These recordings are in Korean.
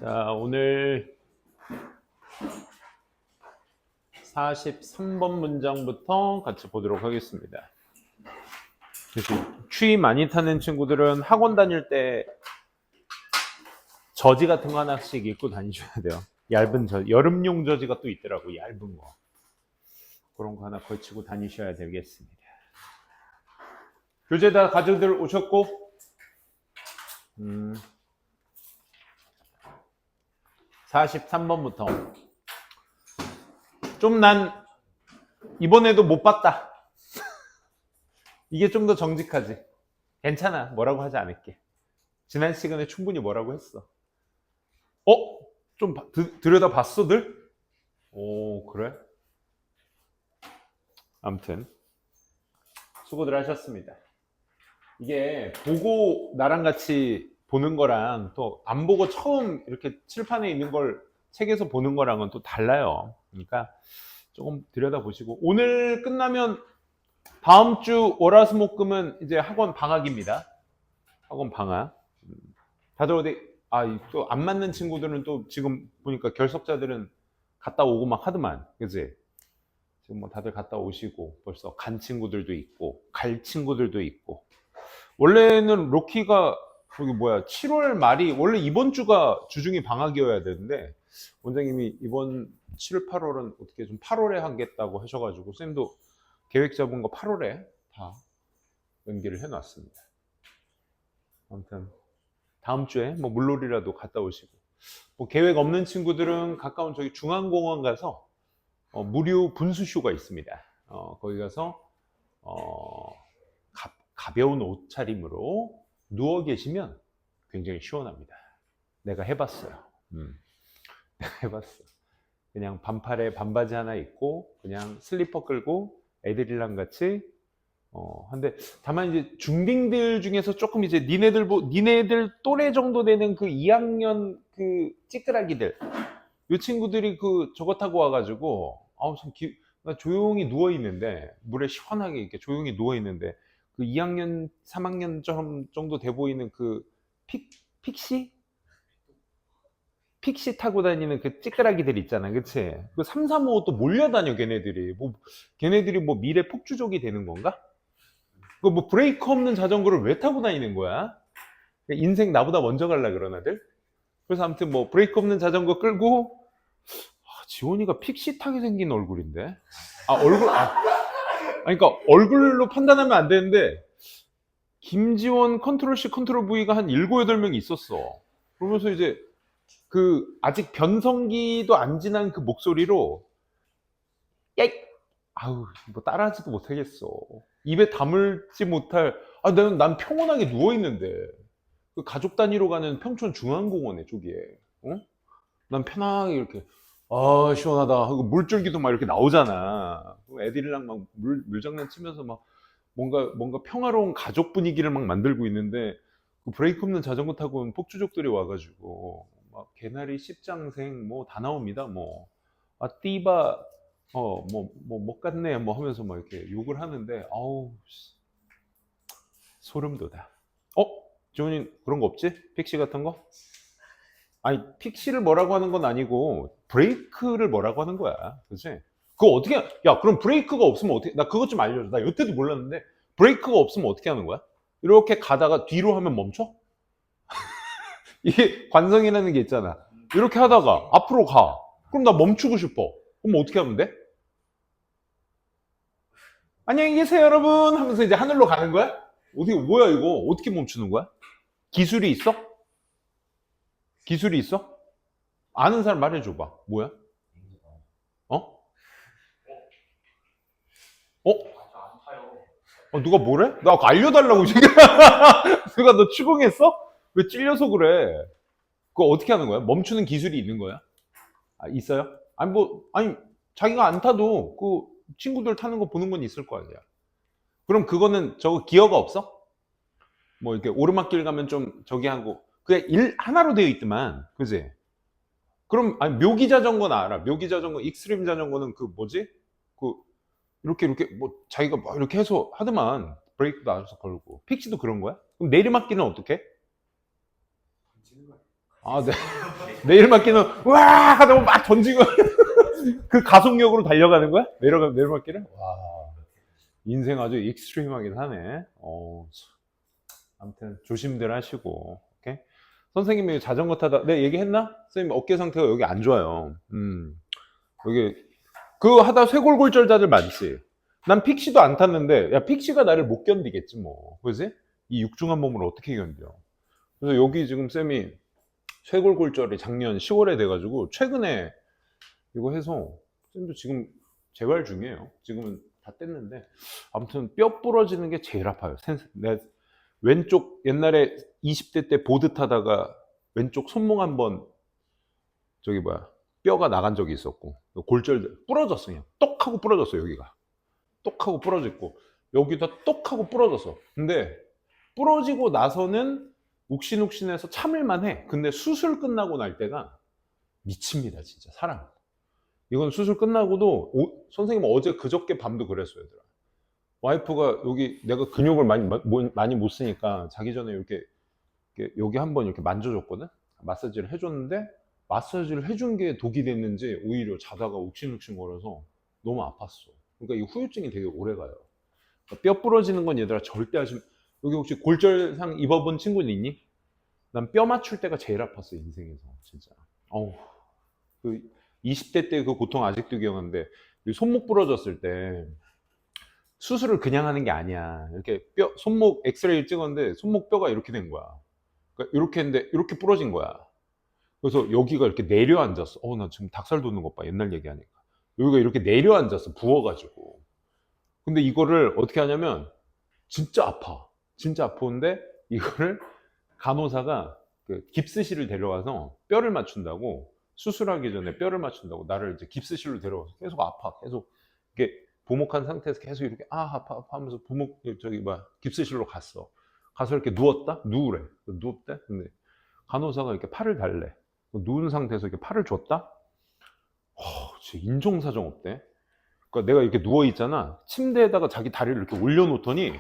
자, 오늘 43번 문장부터 같이 보도록 하겠습니다. 그래서 추위 많이 타는 친구들은 학원 다닐 때 저지 같은 거 하나씩 입고 다니셔야 돼요. 얇은 저지, 여름용 저지가 또 있더라고, 얇은 거. 그런 거 하나 걸치고 다니셔야 되겠습니다. 교재 다 가져들 오셨고, 43번부터. 좀 난 이번에도 못 봤다. 이게 좀 더 정직하지. 괜찮아. 뭐라고 하지 않을게. 지난 시간에 충분히 뭐라고 했어. 좀 들여다 봤어들? 오, 그래? 아무튼 수고들 하셨습니다. 이게 보고 나랑 같이 보는 거랑 또 안 보고 처음 이렇게 칠판에 있는 걸 책에서 보는 거랑은 또 달라요. 그러니까 조금 들여다보시고, 오늘 끝나면 다음 주 월화수목금은 이제 학원 방학입니다. 학원 방학. 다들 어디 또 안 맞는 친구들은 또 지금 보니까 결석자들은 갔다 오고 막 하더만, 그지? 지금 뭐 다들 갔다 오시고 벌써 간 친구들도 있고 갈 친구들도 있고. 원래는 로키가 7월 말이 원래 이번 주가 주중이 방학이어야 되는데 원장님이 이번 7, 8월은 어떻게 좀 8월에 하겠다고 하셔가지고 쌤도 계획 잡은 거 8월에 다 연기를 해놨습니다. 아무튼 다음 주에 뭐 물놀이라도 갔다 오시고, 뭐 계획 없는 친구들은 가까운 저기 중앙공원 가서 무료 분수쇼가 있습니다. 거기 가서 가벼운 옷차림으로 누워 계시면 굉장히 시원합니다. 내가 해봤어요. 내가 해봤어. 그냥 반팔에 반바지 하나 입고 그냥 슬리퍼 끌고 애들이랑 같이 근데 다만 이제 중딩들 중에서 조금 이제 니네들 또래 정도 되는 그 2학년 그 찌끄라기들, 이 친구들이 그 저거 타고 와가지고 나 조용히 누워 있는데 물에 시원하게 이렇게 조용히 누워 있는데 그 2학년 3학년 정도 돼 보이는 그 픽시 타고 다니는 그 찌끄라기들 있잖아, 그치? 그 3, 3, 5 또 몰려다녀, 걔네들이. 걔네들이 뭐 미래 폭주족이 되는 건가? 그 뭐 브레이크 없는 자전거를 왜 타고 다니는 거야? 인생 나보다 먼저 갈라 그런 애들? 그래서 아무튼 뭐 브레이크 없는 자전거 끌고, 지원이가 픽시하게 생긴 얼굴인데? 그러니까 얼굴로 판단하면 안 되는데, 김지원 컨트롤 C 컨트롤 V가 한 7, 8명이 있었어. 그러면서 이제 그 아직 변성기도 안 지난 그 목소리로 야, 뭐 따라하지도 못하겠어. 입에 다물지 못할. 난 평온하게 누워 있는데 그 가족 단위로 가는 평촌 중앙공원에 저기에. 난 편하게 이렇게 시원하다 하고 물줄기도 막 이렇게 나오잖아. 애들이랑 막 물장난 치면서 막 뭔가 평화로운 가족 분위기를 막 만들고 있는데 그 브레이크 없는 자전거 타고 온 폭주족들이 와가지고 막 개나리 십장생 뭐 다 나옵니다. 뭐 띠바 못 갔네 뭐 하면서 막 이렇게 욕을 하는데 소름 돋아. 지훈이 그런 거 없지? 픽시 같은 거? 아니, 픽시를 뭐라고 하는 건 아니고 브레이크를 뭐라고 하는 거야. 그치? 그거 어떻게, 그럼 브레이크가 없으면 어떻게, 나 그것 좀 알려줘. 나 여태도 몰랐는데 브레이크가 없으면 어떻게 하는 거야? 이렇게 가다가 뒤로 하면 멈춰? 이게 관성이라는 게 있잖아. 이렇게 하다가 앞으로 가. 그럼 나 멈추고 싶어. 그럼 어떻게 하면 돼? 안녕히 계세요, 여러분 하면서 이제 하늘로 가는 거야? 뭐야 이거? 어떻게 멈추는 거야? 기술이 있어? 기술이 있어? 아는 사람 말해줘봐. 뭐야? 어? 어? 누가 뭐래? 나 알려달라고 지금. 누가 너 추궁했어? 왜 찔려서 그래? 그거 어떻게 하는 거야? 멈추는 기술이 있는 거야? 있어요? 아니 자기가 안 타도 그 친구들 타는 거 보는 건 있을 거 아니야. 그럼 그거는 저거 기어가 없어? 뭐 이렇게 오르막길 가면 좀 저기 하고 그게 하나로 되어 있더만, 그지? 그럼 묘기 자전거는 알아. 묘기 자전거, 익스트림 자전거는 그 뭐지? 그 이렇게 뭐 자기가 막 이렇게 해서 하더만, 브레이크도 알아서 걸고. 픽시도 그런 거야? 그럼 내리막길은 어떻게? 아, 네. 내일 맞기는 와 하다가 막 던지고 그 가속력으로 달려가는 거야? 내리막길을? 와, 인생 아주 익스트림하긴 하네. 아무튼 조심들 하시고. 오케이? 선생님이 자전거 타다 내가 얘기했나? 선생님 어깨 상태가 여기 안 좋아요. 여기 그거 하다 쇄골골절자들 많지. 난 픽시도 안 탔는데 야 픽시가 나를 못 견디겠지 뭐. 그지? 이 육중한 몸을 어떻게 견뎌? 그래서 여기 지금 쌤이 쇄골골절이 작년 10월에 돼가지고 최근에 이거 해서 쌤도 지금 재활 중이에요. 지금은 다 뗐는데 아무튼 뼈 부러지는 게 제일 아파요. 내 왼쪽 옛날에 20대 때 보드 타다가 왼쪽 손목 한번 저기 뭐야 뼈가 나간 적이 있었고 골절 부러졌어. 그냥 똑 하고 부러졌어. 여기가 똑 하고 부러졌고 여기다 똑 하고 부러졌어. 근데 부러지고 나서는 욱신욱신해서 참을만 해. 근데 수술 끝나고 날 때가 미칩니다. 진짜 사람. 이건 수술 끝나고도 선생님 어제 그저께 밤도 그랬어요. 얘들아. 와이프가 여기 내가 근육을 많이 못 쓰니까 자기 전에 이렇게 여기 한번 이렇게 만져줬거든. 마사지를 해줬는데 마사지를 해준 게 독이 됐는지 오히려 자다가 욱신욱신 거려서 너무 아팠어. 그러니까 이 후유증이 되게 오래 가요. 그러니까 뼈 부러지는 건 얘들아 절대 하시면 여기 혹시 골절상 입어본 친구는 있니? 난 뼈 맞출 때가 제일 아팠어 인생에서 진짜. 그 20대 때 그 고통 아직도 기억하는데 손목 부러졌을 때 수술을 그냥 하는 게 아니야. 이렇게 손목 엑스레이 찍었는데 손목 뼈가 이렇게 된 거야. 그러니까 이렇게 했는데 이렇게 부러진 거야. 그래서 여기가 이렇게 내려앉았어. 나 지금 닭살 돋는 것 봐. 옛날 얘기하니까. 여기가 이렇게 내려앉았어. 부어가지고. 근데 이거를 어떻게 하냐면 진짜 아파. 진짜 아프는데 이거를 간호사가 그 깁스실을 데려와서 뼈를 맞춘다고 수술하기 전에 뼈를 맞춘다고 나를 이제 깁스실로 데려와서 계속 아파. 계속 이렇게 보목한 상태에서 계속 이렇게 아파 하면서 깁스실로 갔어. 가서 이렇게 누웠다? 누우래. 누웠대? 근데 간호사가 이렇게 팔을 달래. 누운 상태에서 이렇게 팔을 줬다? 진짜 인종사정 없대. 그러니까 내가 이렇게 누워 있잖아. 침대에다가 자기 다리를 이렇게 올려놓더니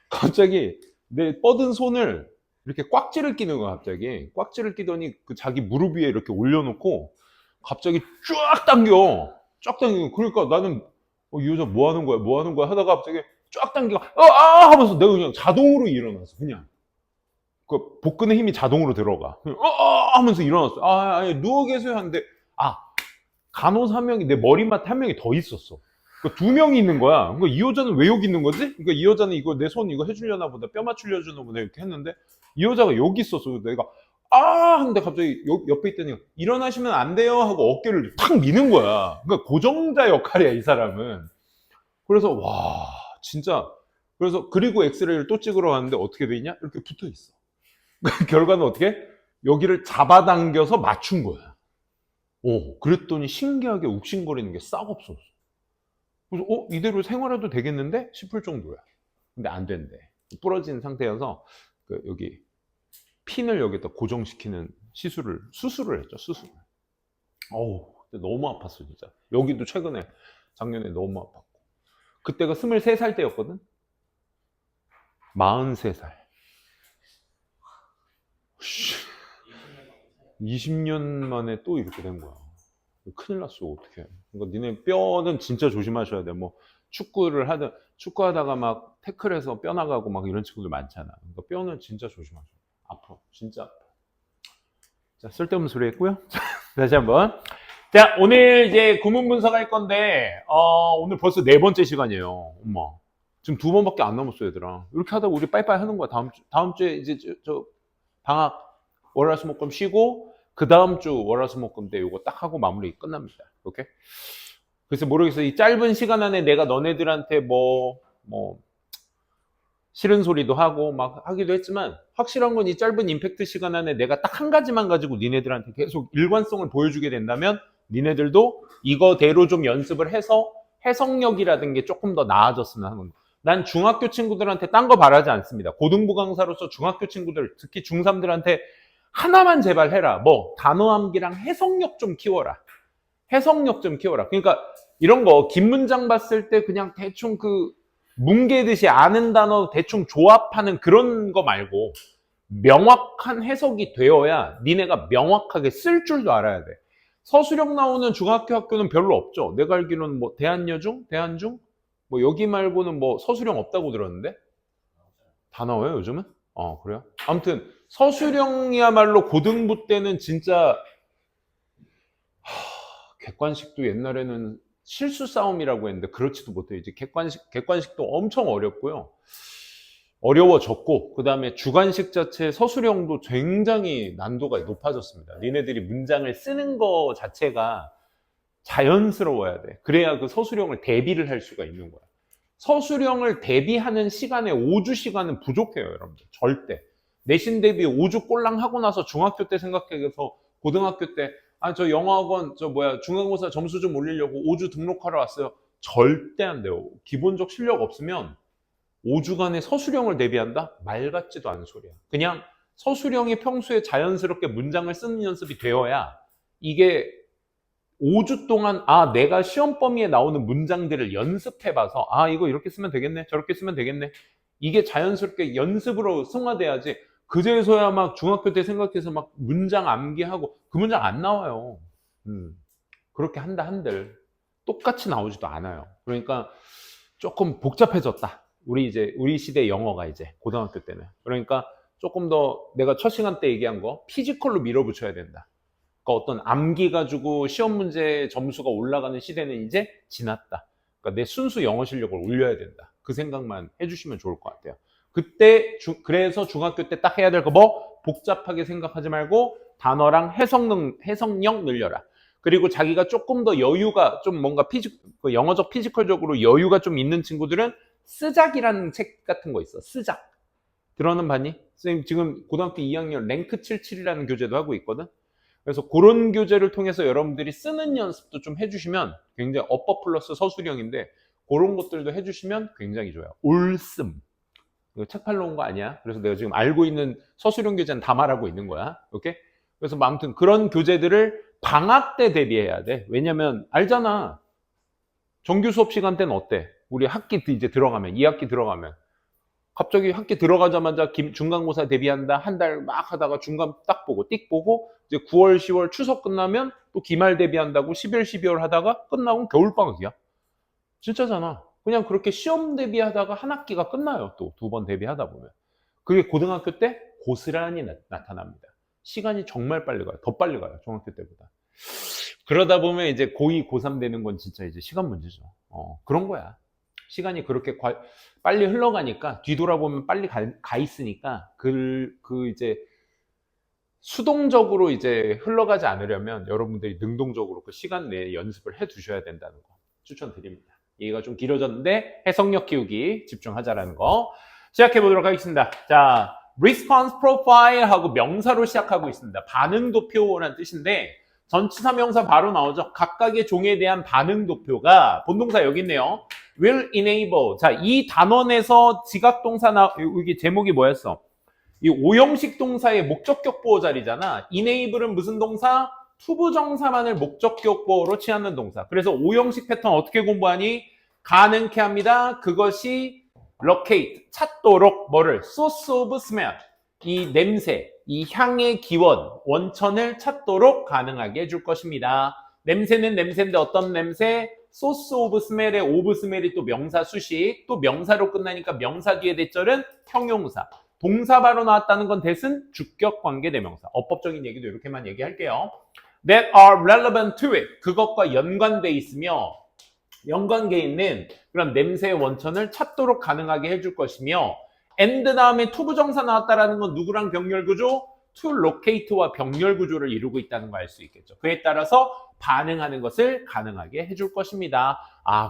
갑자기 내 뻗은 손을 이렇게 꽉지를 끼는 거야. 갑자기 꽉지를 끼더니 그 자기 무릎 위에 이렇게 올려놓고 갑자기 쫙 당겨. 그러니까 나는 이 여자 뭐 하는 거야 하다가 갑자기 쫙 당겨 하면서 내가 그냥 자동으로 일어났어. 그냥 그 복근의 힘이 자동으로 들어가. 하면서 일어났어. 아니 누워 계세요 하는데 간호사 한 명이 내 머리맡에 한 명이 더 있었어. 그러니까 두 명이 있는 거야. 그러니까 이 여자는 왜 여기 있는 거지? 그러니까 이 여자는 이거 내 손 이거 해주려나 보다, 뼈 맞추려주나 보다 이렇게 했는데 이 여자가 여기 있었어. 내가 하는데 갑자기 옆에 있더니 일어나시면 안 돼요 하고 어깨를 탁 미는 거야. 그러니까 고정자 역할이야 이 사람은. 그래서 와 진짜 그리고 엑스레이를 또 찍으러 갔는데 어떻게 돼 있냐? 이렇게 붙어 있어. 결과는 어떻게? 여기를 잡아당겨서 맞춘 거야. 그랬더니 신기하게 욱신거리는 게 싹 없었어. 그래서 이대로 생활해도 되겠는데 싶을 정도야. 근데 안 된대. 부러진 상태여서 여기 핀을 여기다 고정시키는 수술을 했죠. 수술. 근데 너무 아팠어 진짜. 여기도 최근에 작년에 너무 아팠고. 그때가 23살 때였거든. 43살. 20년 만에 또 이렇게 된 거야. 큰일 났어. 어떡해. 그러니까 니네 뼈는 진짜 조심하셔야 돼. 뭐 축구하다가 막 태클해서 뼈 나가고 막 이런 친구들 많잖아. 그러니까 뼈는 진짜 조심하셔야 돼. 아파. 진짜 아파. 자, 쓸데없는 소리 했고요. 다시 한번. 자, 오늘 이제 구문 분석할 건데 오늘 벌써 4번째 시간이에요. 엄마. 지금 2번밖에 안 남았어, 얘들아. 이렇게 하다가 우리 빠이빠이 하는 거야. 다음 주에 이제 저 방학 월화수목금 쉬고 그 다음 주 월화수목금 때 이거 딱 하고 마무리 끝납니다. 오케이? 그래서 모르겠어. 이 짧은 시간 안에 내가 너네들한테 뭐 싫은 소리도 하고 막 하기도 했지만 확실한 건 이 짧은 임팩트 시간 안에 내가 딱 한 가지만 가지고 니네들한테 계속 일관성을 보여주게 된다면 니네들도 이거대로 좀 연습을 해서 해석력이라든 게 조금 더 나아졌으면 하는 거. 난 중학교 친구들한테 딴 거 바라지 않습니다. 고등부 강사로서 중학교 친구들, 특히 중3들한테 하나만 제발 해라. 단어 암기랑 해석력 좀 키워라. 해석력 좀 키워라. 그러니까 이런 거 긴 문장 봤을 때 그냥 대충 뭉개듯이 아는 단어 대충 조합하는 그런 거 말고 명확한 해석이 되어야 니네가 명확하게 쓸 줄도 알아야 돼. 서술형 나오는 중학교 학교는 별로 없죠. 내가 알기로는 뭐 대한여중, 대한중, 뭐 여기 말고는 뭐 서술형 없다고 들었는데 다 나와요 요즘은? 그래요? 아무튼 서술형이야말로 고등부 때는 진짜 객관식도 옛날에는 실수 싸움이라고 했는데 그렇지도 못해요. 이제 객관식도 엄청 어렵고요. 어려워졌고, 그 다음에 주관식 자체 서술형도 굉장히 난도가 높아졌습니다. 니네들이 문장을 쓰는 거 자체가 자연스러워야 돼. 그래야 그 서술형을 대비를 할 수가 있는 거야. 서술형을 대비하는 시간에 5주 시간은 부족해요, 여러분들. 절대. 내신 대비 5주 꼴랑 하고 나서 중학교 때 생각해서 고등학교 때 저 영어학원 중간고사 점수 좀 올리려고 5주 등록하러 왔어요. 절대 안 돼요. 기본적 실력 없으면 5주간의 서술형을 대비한다? 말 같지도 않은 소리야. 그냥 서술형이 평소에 자연스럽게 문장을 쓰는 연습이 되어야 이게 5주 동안 내가 시험 범위에 나오는 문장들을 연습해봐서 이거 이렇게 쓰면 되겠네, 저렇게 쓰면 되겠네. 이게 자연스럽게 연습으로 승화돼야지 그제서야 막 중학교 때 생각해서 막 문장 암기하고 그 문장 안 나와요. 그렇게 한다 한들 똑같이 나오지도 않아요. 그러니까 조금 복잡해졌다. 우리 시대 영어가 이제 고등학교 때는. 그러니까 조금 더 내가 첫 시간 때 얘기한 거 피지컬로 밀어붙여야 된다. 그러니까 어떤 암기 가지고 시험 문제 점수가 올라가는 시대는 이제 지났다. 그러니까 내 순수 영어 실력을 올려야 된다. 그 생각만 해주시면 좋을 것 같아요. 그때 그래서 중학교 때 딱 해야 될 거 뭐? 복잡하게 생각하지 말고 단어랑 해석력 늘려라. 그리고 자기가 조금 더 여유가 좀 뭔가 영어적 피지컬적으로 여유가 좀 있는 친구들은 쓰작이라는 책 같은 거 있어. 쓰작. 들어는 봤니? 선생님 지금 고등학교 2학년 랭크 77이라는 교재도 하고 있거든. 그래서 그런 교재를 통해서 여러분들이 쓰는 연습도 좀 해주시면 굉장히 어법 플러스 서술형인데 그런 것들도 해주시면 굉장히 좋아요. 올씀. 이거 책 팔러 온 거 아니야? 그래서 내가 지금 알고 있는 서술형 교재는 다 말하고 있는 거야. 오케이? 그래서 아무튼 그런 교재들을 방학 때 대비해야 돼. 왜냐면 알잖아. 정규 수업 시간 때는 어때? 우리 학기 이제 들어가면 2학기 들어가면 갑자기 학기 들어가자마자 중간고사 대비한다 한 달 막 하다가 중간 딱 보고 띡 보고 이제 9월 10월 추석 끝나면 또 기말 대비한다고 11, 12월 하다가 끝나면 겨울방학이야. 진짜잖아. 그냥 그렇게 시험 대비하다가 한 학기가 끝나요. 또 2번 대비하다 보면. 그게 고등학교 때 고스란히 나타납니다. 시간이 정말 빨리 가요. 더 빨리 가요. 중학교 때보다. 그러다 보면 이제 고2, 고3 되는 건 진짜 이제 시간 문제죠. 그런 거야. 시간이 그렇게 빨리 흘러가니까 뒤돌아보면 빨리 가 있으니까 이제 수동적으로 이제 흘러가지 않으려면 여러분들이 능동적으로 그 시간 내에 연습을 해 두셔야 된다는 거 추천드립니다. 얘기가 좀 길어졌는데 해석력 키우기 집중하자라는 거 시작해 보도록 하겠습니다. 자, response profile 하고 명사로 시작하고 있습니다. 반응 도표라는 뜻인데 전치사 명사 바로 나오죠. 각각의 종에 대한 반응 도표가 본동사 여기 있네요. will enable. 자, 이 단원에서 지각동사 여기 제목이 뭐였어? 이 오형식 동사의 목적격 보호 자리잖아. enable은 무슨 동사? 투부정사만을 목적격 보호로 취하는 동사. 그래서 오형식 패턴 어떻게 공부하니? 가능케 합니다. 그것이 locate, 찾도록 뭐를? source of smell. 이 냄새, 이 향의 기원, 원천을 찾도록 가능하게 해줄 것입니다. 냄새는 냄새인데 어떤 냄새? source of smell의 of smell이 또 명사 수식, 또 명사로 끝나니까 명사 뒤에 대절은 형용사. 동사 바로 나왔다는 건 대신 주격 관계 대명사. 어법적인 얘기도 이렇게만 얘기할게요. that are relevant to it. 그것과 연관돼 있으며 연관돼 있는 그런 냄새의 원천을 찾도록 가능하게 해줄 것이며 and 다음에 투부정사 나왔다라는 건 누구랑 병렬 구조? to locate와 병렬 구조를 이루고 있다는 걸 알 수 있겠죠. 그에 따라서 반응하는 것을 가능하게 해줄 것입니다.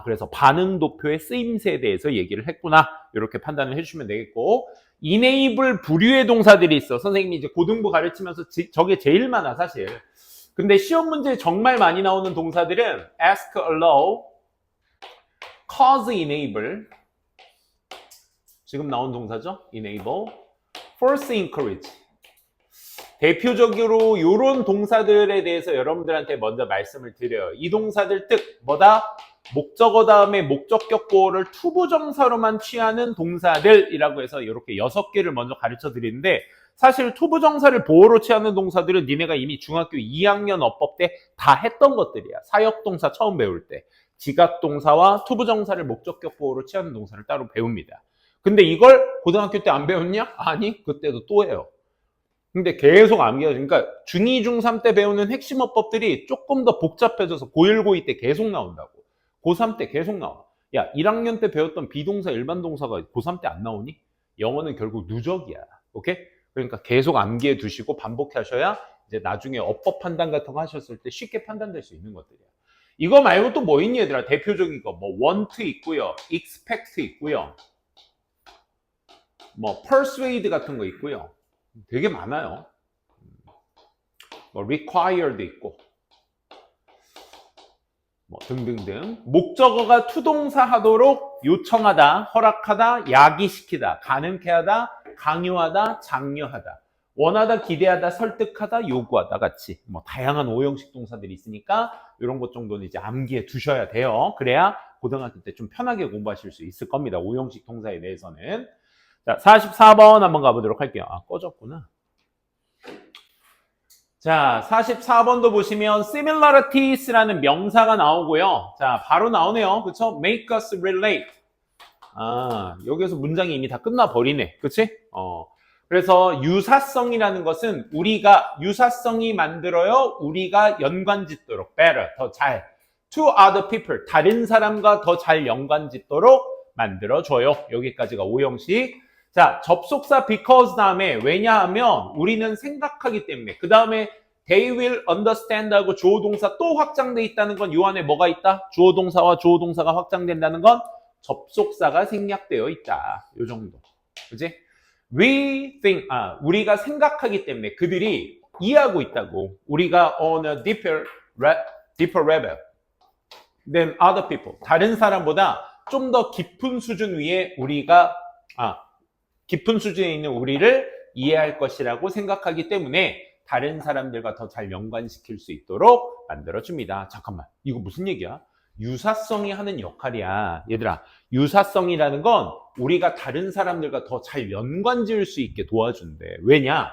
그래서 반응 도표의 쓰임새에 대해서 얘기를 했구나. 이렇게 판단을 해주시면 되겠고 enable 부류의 동사들이 있어. 선생님이 이제 고등부 가르치면서 저게 제일 많아 사실. 근데 시험 문제에 정말 많이 나오는 동사들은 ask, allow, cause, enable 지금 나온 동사죠. enable, force, encourage 대표적으로 이런 동사들에 대해서 여러분들한테 먼저 말씀을 드려요. 이 동사들 뜻 뭐다? 목적어 다음에 목적격 보호를 투부정사로만 취하는 동사들이라고 해서 이렇게 6개를 먼저 가르쳐 드리는데 사실 투부정사를 보어로 취하는 동사들은 니네가 이미 중학교 2학년 어법 때 다 했던 것들이야. 사역동사 처음 배울 때. 지각동사와 투부정사를 목적격 보어로 취하는 동사를 따로 배웁니다. 근데 이걸 고등학교 때 안 배웠냐? 아니, 그때도 또 해요. 근데 계속 암기해요. 그러니까 중2, 중3 때 배우는 핵심 어법들이 조금 더 복잡해져서 고1, 고2 때 계속 나온다고. 고3 때 계속 나와. 야, 1학년 때 배웠던 비동사, 일반 동사가 고3 때 안 나오니? 영어는 결국 누적이야. 오케이? 그러니까 계속 암기해 두시고 반복해 하셔야 이제 나중에 어법 판단 같은 거 하셨을 때 쉽게 판단될 수 있는 것들이야. 이거 말고 또 뭐 있니 얘들아? 대표적인 거 뭐 want 있고요. expect 있고요. 뭐 persuade 같은 거 있고요. 되게 많아요. 뭐 required 있고 뭐 등등등. 목적어가 투동사 하도록 요청하다, 허락하다, 야기시키다, 가능케 하다, 강요하다, 장려하다, 원하다, 기대하다, 설득하다, 요구하다 같이 뭐 다양한 오형식 동사들이 있으니까 이런 것 정도는 이제 암기해 두셔야 돼요. 그래야 고등학교 때 좀 편하게 공부하실 수 있을 겁니다. 오형식 동사에 대해서는. 자, 44번 한번 가보도록 할게요. 아, 꺼졌구나. 자, 44번도 보시면 similarieties라는 명사가 나오고요. 자, 바로 나오네요. 그쵸? make us relate. 아, 여기서 문장이 이미 다 끝나버리네. 그치? 그래서 유사성이라는 것은 우리가 유사성이 만들어요. 우리가 연관짓도록 better, 더 잘. to other people, 다른 사람과 더 잘 연관짓도록 만들어줘요. 여기까지가 오형식. 자, 접속사 because 다음에 왜냐하면 우리는 생각하기 때문에 그 다음에 they will understand 하고 주어동사 또 확장돼 있다는 건 요 안에 뭐가 있다? 주어동사와 주어동사가 확장된다는 건 접속사가 생략되어 있다. 요 정도. 그지? We think, 우리가 생각하기 때문에 그들이 이해하고 있다고. 우리가 on a deeper level than other people. 다른 사람보다 좀 더 깊은 수준 위에 우리가 깊은 수준에 있는 우리를 이해할 것이라고 생각하기 때문에 다른 사람들과 더 잘 연관시킬 수 있도록 만들어줍니다. 잠깐만, 이거 무슨 얘기야? 유사성이 하는 역할이야. 얘들아, 유사성이라는 건 우리가 다른 사람들과 더 잘 연관 지을 수 있게 도와준대. 왜냐?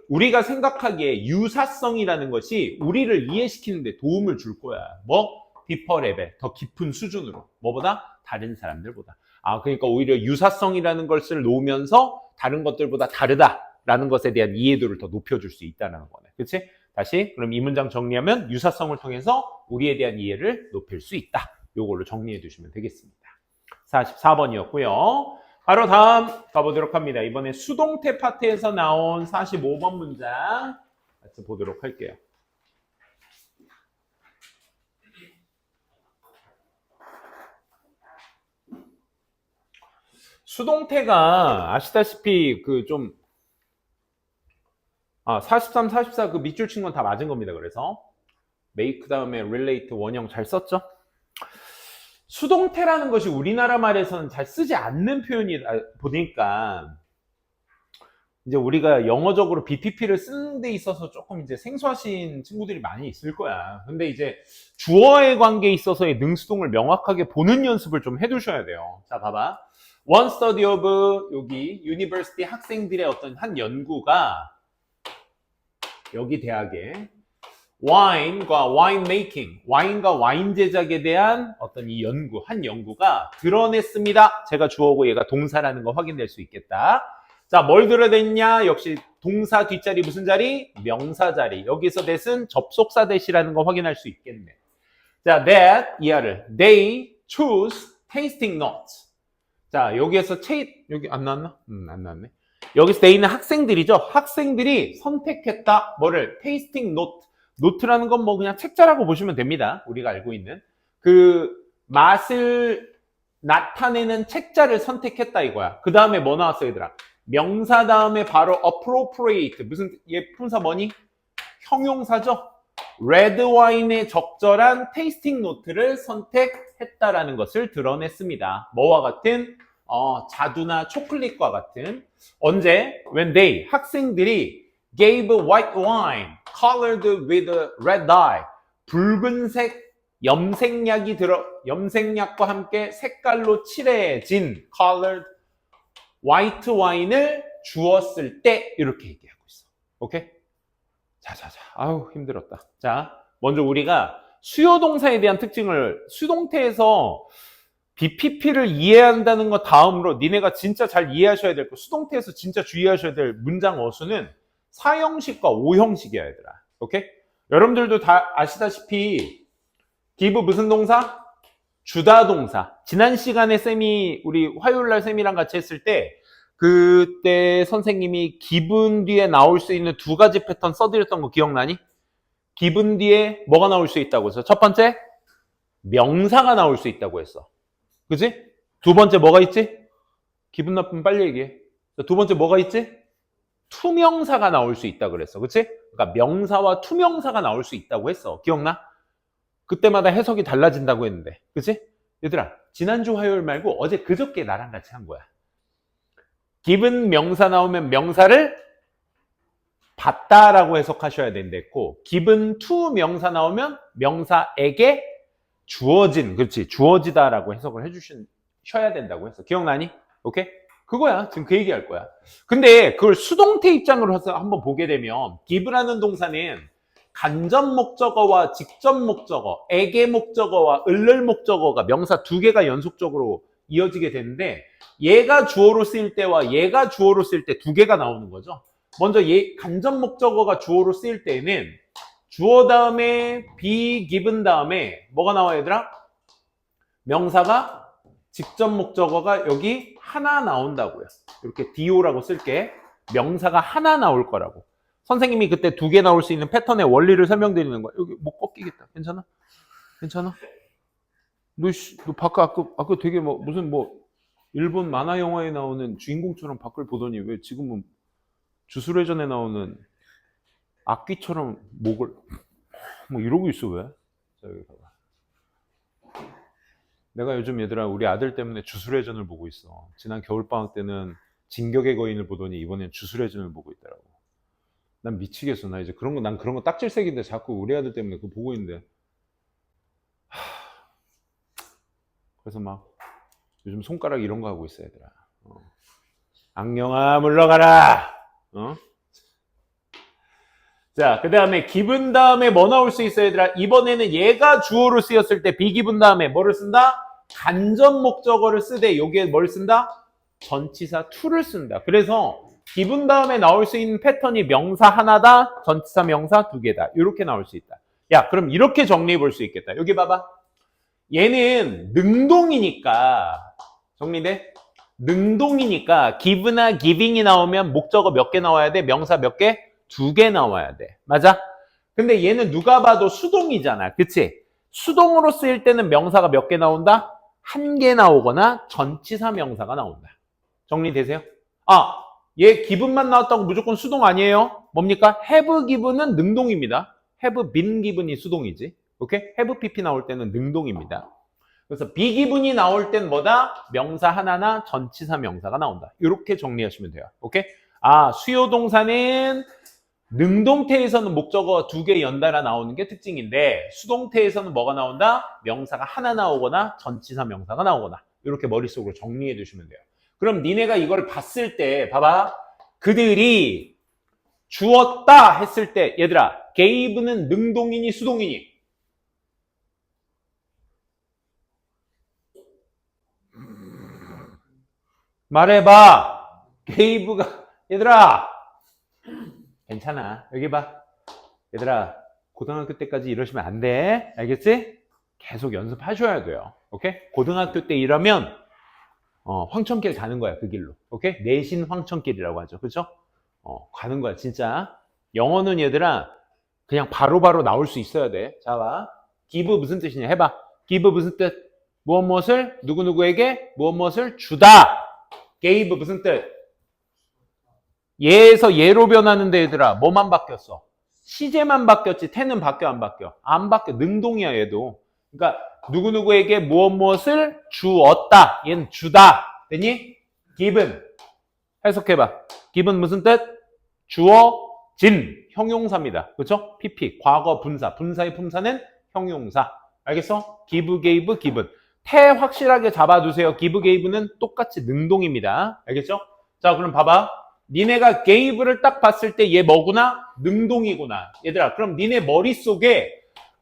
우리가 생각하기에 유사성이라는 것이 우리를 이해시키는 데 도움을 줄 거야. 뭐? 디퍼 레벨, 더 깊은 수준으로. 뭐보다? 다른 사람들보다. 그러니까 오히려 유사성이라는 것을 놓으면서 다른 것들보다 다르다라는 것에 대한 이해도를 더 높여줄 수 있다는 거네. 그치? 다시, 그럼 이 문장 정리하면 유사성을 통해서 우리에 대한 이해를 높일 수 있다. 요걸로 정리해 두시면 되겠습니다. 44번이었고요. 바로 다음 가보도록 합니다. 이번에 수동태 파트에서 나온 45번 문장 같이 보도록 할게요. 수동태가 아시다시피 43, 44 그 밑줄 친 건 다 맞은 겁니다. 그래서 make 다음에 relate 원형 잘 썼죠? 수동태라는 것이 우리나라 말에서는 잘 쓰지 않는 표현이다 보니까 이제 우리가 영어적으로 BPP를 쓰는 데 있어서 조금 이제 생소하신 친구들이 많이 있을 거야. 근데 이제 주어의 관계에 있어서의 능수동을 명확하게 보는 연습을 좀 해두셔야 돼요. 자, 봐봐. One study of 여기 university 학생들의 어떤 한 연구가 여기 대학에 와인과 와인 메이킹, 와인과 와인 제작에 대한 어떤 이 한 연구가 드러냈습니다. 제가 주어고 얘가 동사라는 거 확인될 수 있겠다. 자, 뭘 드러냈냐? 역시 동사 뒷자리 무슨 자리? 명사 자리. 여기서 that은 접속사 that이라는 거 확인할 수 있겠네. 자, that 이하를 they choose tasting notes. 자, 여기에서 여기 안 나왔나? 안 나왔네. 여기서 they는 학생들이죠. 학생들이 선택했다. 뭐를? tasting note. 노트라는 건 뭐 그냥 책자라고 보시면 됩니다. 우리가 알고 있는. 맛을 나타내는 책자를 선택했다 이거야. 그 다음에 뭐 나왔어 얘들아? 명사 다음에 바로 appropriate. 무슨 품사 뭐니? 형용사죠. 레드 와인에 적절한 테이스팅 노트를 선택했다라는 것을 드러냈습니다. 뭐와 같은? 자두나 초콜릿과 같은. 언제? When they, 학생들이 gave white wine colored with red dye. 붉은색 염색약과 함께 색깔로 칠해진 colored 화이트 와인을 주었을 때 이렇게 얘기하고 있어. 오케이? 자자자. 아우 힘들었다. 자, 먼저 우리가 수요동사에 대한 특징을 수동태에서 BPP를 이해한다는 것 다음으로 니네가 진짜 잘 이해하셔야 될 거, 수동태에서 진짜 주의하셔야 될 문장 어수는 4형식과 5형식이야 얘들아. 오케이? 여러분들도 다 아시다시피 give 무슨 동사? 주다 동사. 지난 시간에 우리 화요일날 쌤이랑 같이 했을 때 그때 선생님이 given 뒤에 나올 수 있는 두 가지 패턴 써드렸던 거 기억나니? given 뒤에 뭐가 나올 수 있다고 했어? 첫 번째, 명사가 나올 수 있다고 했어. 그치? 두 번째 뭐가 있지? 기분 나쁘면 빨리 얘기해. 두 번째 뭐가 있지? 투명사가 나올 수 있다고 그랬어. 그치? 그러니까 명사와 투명사가 나올 수 있다고 했어. 기억나? 그때마다 해석이 달라진다고 했는데. 그치? 얘들아, 지난주 화요일 말고 어제 그저께 나랑 같이 한 거야. given 명사 나오면 명사를 받다라고 해석하셔야 된댔고, given to 명사 나오면 명사에게 주어진, 그렇지, 주어지다라고 해석을 해주셔야 된다고 했어. 기억나니? 오케이? 그거야. 지금 그 얘기할 거야. 근데 그걸 수동태 입장으로 해서 한번 보게 되면 give라는 동사는 간접 목적어와 직접 목적어, 에게 목적어와 을를 목적어가 명사 두 개가 연속적으로 이어지게 되는데 얘가 주어로 쓰일 때와 얘가 주어로 쓰일 때 두 개가 나오는 거죠. 먼저 간접 목적어가 주어로 쓰일 때에는 주어 다음에 be given 다음에 뭐가 나와요 얘들아? 명사가 직접 목적어가 여기 하나 나온다고요. 이렇게 do라고 쓸게. 명사가 하나 나올 거라고. 선생님이 그때 두 개 나올 수 있는 패턴의 원리를 설명드리는 거야. 여기 목 꺾이겠다. 괜찮아? 괜찮아? 너 아까 되게 무슨 일본 만화 영화에 나오는 주인공처럼 밖을 보더니 왜 지금은 주술회전에 나오는 악귀처럼 목을 이러고 있어 왜? 자, 여기 봐봐. 내가 요즘 얘들아 우리 아들 때문에 주술회전을 보고 있어. 지난 겨울방학 때는 진격의 거인을 보더니 이번엔 주술회전을 보고 있더라고. 난 미치겠어. 나 이제 난 그런 거 딱질색인데 자꾸 우리 아들 때문에 그거 보고 있는데. 그래서 요즘 손가락 이런 거 하고 있어 얘들아. 악령아 물러가라. 자, 그 다음에 given 다음에 뭐 나올 수 있어 얘들아? 이번에는 얘가 주어로 쓰였을 때 be given 다음에 뭐를 쓴다? 간접 목적어를 쓰되 여기에 뭘 쓴다? 전치사 to를 쓴다. 그래서 given 다음에 나올 수 있는 패턴이 명사 하나다, 전치사 명사 두 개다. 이렇게 나올 수 있다. 야, 그럼 이렇게 정리해 볼 수 있겠다. 여기 봐봐. 얘는 능동이니까 정리돼? 능동이니까 give나 giving이 나오면 목적어 몇 개 나와야 돼? 명사 몇 개? 두 개 나와야 돼. 맞아? 근데 얘는 누가 봐도 수동이잖아. 그치? 수동으로 쓰일 때는 명사가 몇 개 나온다? 한 개 나오거나 전치사 명사가 나온다. 정리되세요? 얘 given만 나왔다고 무조건 수동 아니에요? 뭡니까? have given은 능동입니다. have been given이 수동이지. 오케이? have pp 나올 때는 능동입니다. 그래서 be given이 나올 땐 뭐다? 명사 하나나 전치사 명사가 나온다. 이렇게 정리하시면 돼요. 오케이? 수요 동사는 능동태에서는 목적어 두 개 연달아 나오는 게 특징인데 수동태에서는 뭐가 나온다? 명사가 하나 나오거나 전치사 명사가 나오거나 이렇게 머릿속으로 정리해 두시면 돼요. 그럼 니네가 이걸 봤을 때 봐봐. 그들이 주었다 했을 때 얘들아 gave는 능동이니 수동이니? 말해봐. gave가 얘들아 괜찮아. 여기 봐. 얘들아, 고등학교 때까지 이러시면 안 돼. 알겠지? 계속 연습하셔야 돼요. 오케이? 고등학교 때 이러면, 황천길 가는 거야, 그 길로. 오케이? 내신 황천길이라고 하죠. 그쵸? 가는 거야, 진짜. 영어는 얘들아, 그냥 바로바로 나올 수 있어야 돼. 자, 봐. give 무슨 뜻이냐? 해봐. give 무슨 뜻? 무엇을? 누구누구에게? 무엇을? 주다. gave 무슨 뜻? 얘에서 얘로 변하는데 얘들아 뭐만 바뀌었어? 시제만 바뀌었지 태는 바뀌어 안 바뀌어? 안 바뀌어. 능동이야 얘도. 그러니까 누구누구에게 무엇을 주었다. 얘는 주다. 됐니? given. 해석해봐. given 무슨 뜻? 주어진 형용사입니다. 그렇죠? pp 과거 분사. 분사의 품사는 형용사. 알겠어? give, gave, given. 태 확실하게 잡아두세요. give, gave는 똑같이 능동입니다. 알겠죠? 자 그럼 봐봐. 니네가 gave를 딱 봤을 때 얘 뭐구나? 능동이구나. 얘들아, 그럼 니네 머릿속에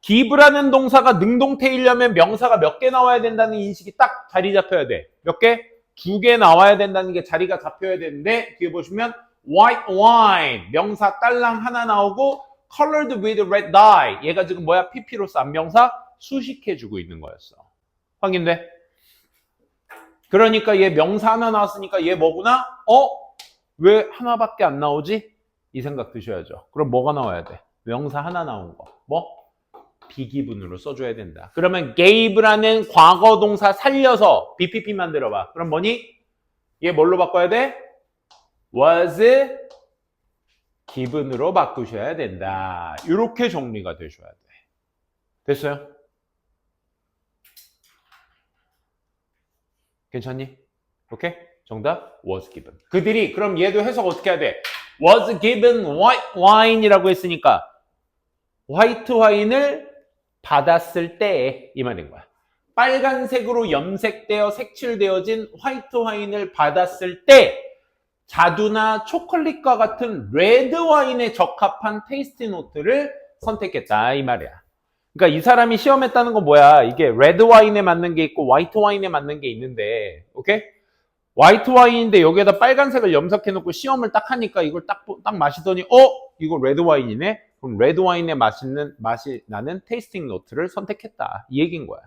give라는 동사가 능동태이려면 명사가 몇 개 나와야 된다는 인식이 딱 자리 잡혀야 돼. 몇 개? 2개 나와야 된다는 게 자리가 잡혀야 되는데 뒤에 보시면 white wine 명사 딸랑 하나 나오고 colored with red dye 얘가 지금 뭐야? PP로서 안명사 수식해주고 있는 거였어. 확인돼? 그러니까 얘 명사 하나 나왔으니까 얘 뭐구나? 왜 하나밖에 안 나오지? 이 생각 드셔야죠. 그럼 뭐가 나와야 돼? 명사 하나 나온 거. 뭐? 비기분으로 써줘야 된다. 그러면 gave라는 과거 동사 살려서 BPP 만들어봐. 그럼 뭐니? 얘 뭘로 바꿔야 돼? was given으로 바꾸셔야 된다. 이렇게 정리가 되셔야 돼. 됐어요? 괜찮니? 오케이? 정답 was given. 그들이 그럼 얘도 해석 어떻게 해야 돼? was given white wine이라고 했으니까 화이트 와인을 받았을 때 이 말인 거야. 빨간색으로 염색되어 색칠되어진 화이트 와인을 받았을 때 자두나 초콜릿과 같은 레드 와인에 적합한 테이스트 노트를 선택했다 이 말이야. 그러니까 이 사람이 시험했다는 건 뭐야? 이게 레드 와인에 맞는 게 있고 화이트 와인에 맞는 게 있는데, 오케이? 화이트 와인인데 여기에다 빨간색을 염색해 놓고 시험을 딱 하니까 이걸 딱 마시더니 이거 레드 와인이네? 그럼 레드 와인의 맛이 나는 테이스팅 노트를 선택했다. 이 얘기인 거야.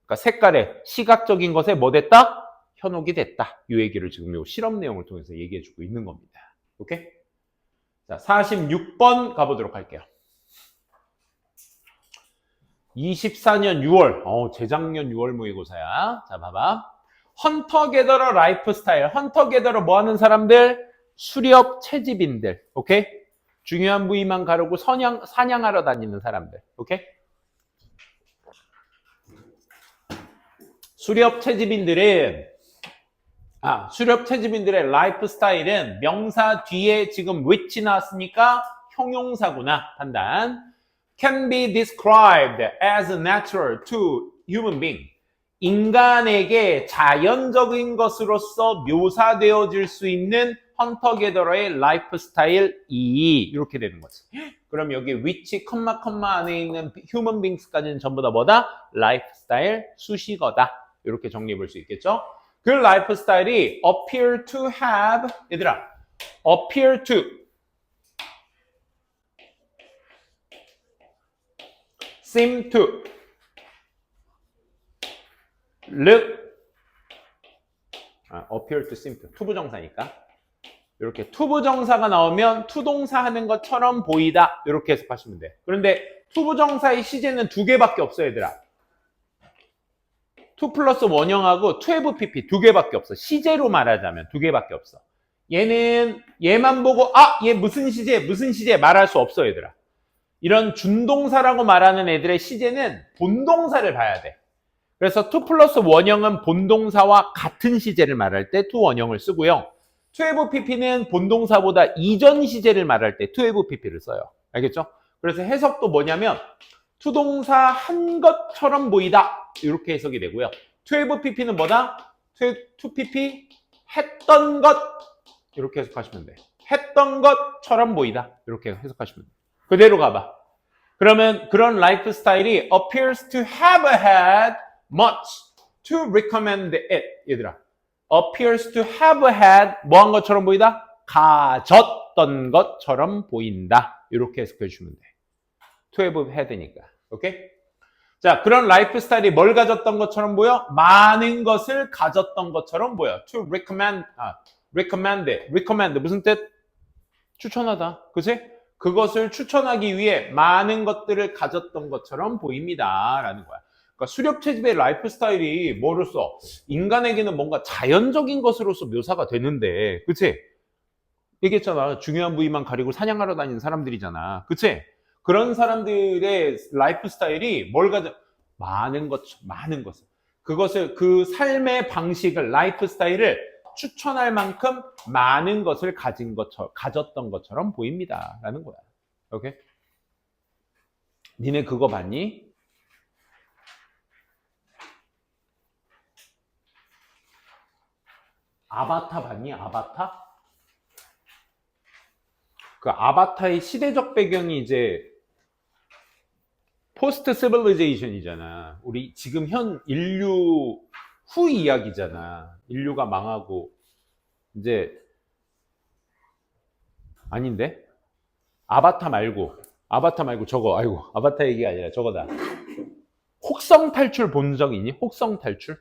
그러니까 색깔의 시각적인 것에 뭐 됐다? 현혹이 됐다. 이 얘기를 지금 요 실험 내용을 통해서 얘기해 주고 있는 겁니다. 오케이? 자, 46번 가보도록 할게요. 24년 6월. 재작년 6월 모의고사야. 자, 봐봐. 헌터 게더러 라이프 스타일. 헌터 게더러 뭐 하는 사람들? 수렵 채집인들. 오케이? 중요한 부위만 가르고 사냥하러 다니는 사람들. 오케이? 수렵 채집인들의 라이프 스타일은 명사 뒤에 지금 which 나왔으니까 형용사구나. 판단. Can be described as natural to human being. 인간에게 자연적인 것으로서 묘사되어질 수 있는 헌터 게더러의 라이프 스타일이 이렇게 되는 거지. 그럼 여기 which, 컴마 안에 있는 human beings까지는 전부 다 뭐다? 라이프 스타일 수식어다. 이렇게 정리해 볼 수 있겠죠? 그 라이프 스타일이 appear to have, 얘들아, appear to, seem to, look, appear to, seem to, 투부정사니까. 이렇게 투부정사가 나오면 투동사 하는 것처럼 보이다. 이렇게 해석하시면 돼. 그런데 투부정사의 시제는 2개밖에 없어, 얘들아. 2 플러스 원형하고 12pp 2개밖에 없어. 시제로 말하자면 2개밖에 없어. 얘만 보고 얘 무슨 시제 말할 수 없어, 얘들아. 이런 준동사라고 말하는 애들의 시제는 본동사를 봐야 돼. 그래서 2 플러스 원형은 본동사와 같은 시제를 말할 때 2 원형을 쓰고요. 12pp는 본동사보다 이전 시제를 말할 때 12pp를 써요. 알겠죠? 그래서 해석도 뭐냐면 투동사 한 것처럼 보이다. 이렇게 해석이 되고요. 12pp는 뭐다? 2pp 했던 것. 이렇게 해석하시면 돼. 했던 것처럼 보이다. 이렇게 해석하시면 돼. 그대로 가봐. 그러면 그런 라이프 스타일이 appears to have had much to recommend it. 얘들아. appears to have had 뭐 한 것처럼 보이다? 가졌던 것처럼 보인다. 이렇게 해석해 주시면 돼. to have had니까. 오케이? 자, 그런 라이프 스타일이 뭘 가졌던 것처럼 보여? 많은 것을 가졌던 것처럼 보여. to recommend, recommend 무슨 뜻? 추천하다. 그치? 그것을 추천하기 위해 많은 것들을 가졌던 것처럼 보입니다. 라는 거야. 그러니까 수렵채집의 라이프 스타일이 뭐로서? 인간에게는 뭔가 자연적인 것으로서 묘사가 되는데, 그치? 얘기했잖아. 중요한 부위만 가리고 사냥하러 다니는 사람들이잖아. 그치? 그런 사람들의 라이프 스타일이 뭘 많은 것을. 그것을, 그 삶의 방식을, 라이프 스타일을 추천할 만큼 많은 것을 가졌던 것처럼 보입니다. 라는 거야. 오케이? 니네 그거 봤니? 아바타 봤니? 아바타? 그 아바타의 시대적 배경이 이제 포스트 시빌리제이션이잖아. 우리 지금 현 인류 후 이야기잖아. 인류가 망하고 이제 아닌데? 아바타 말고 저거 아이고 아바타 얘기가 아니라 저거다. 혹성 탈출 본 적 있니? 혹성 탈출?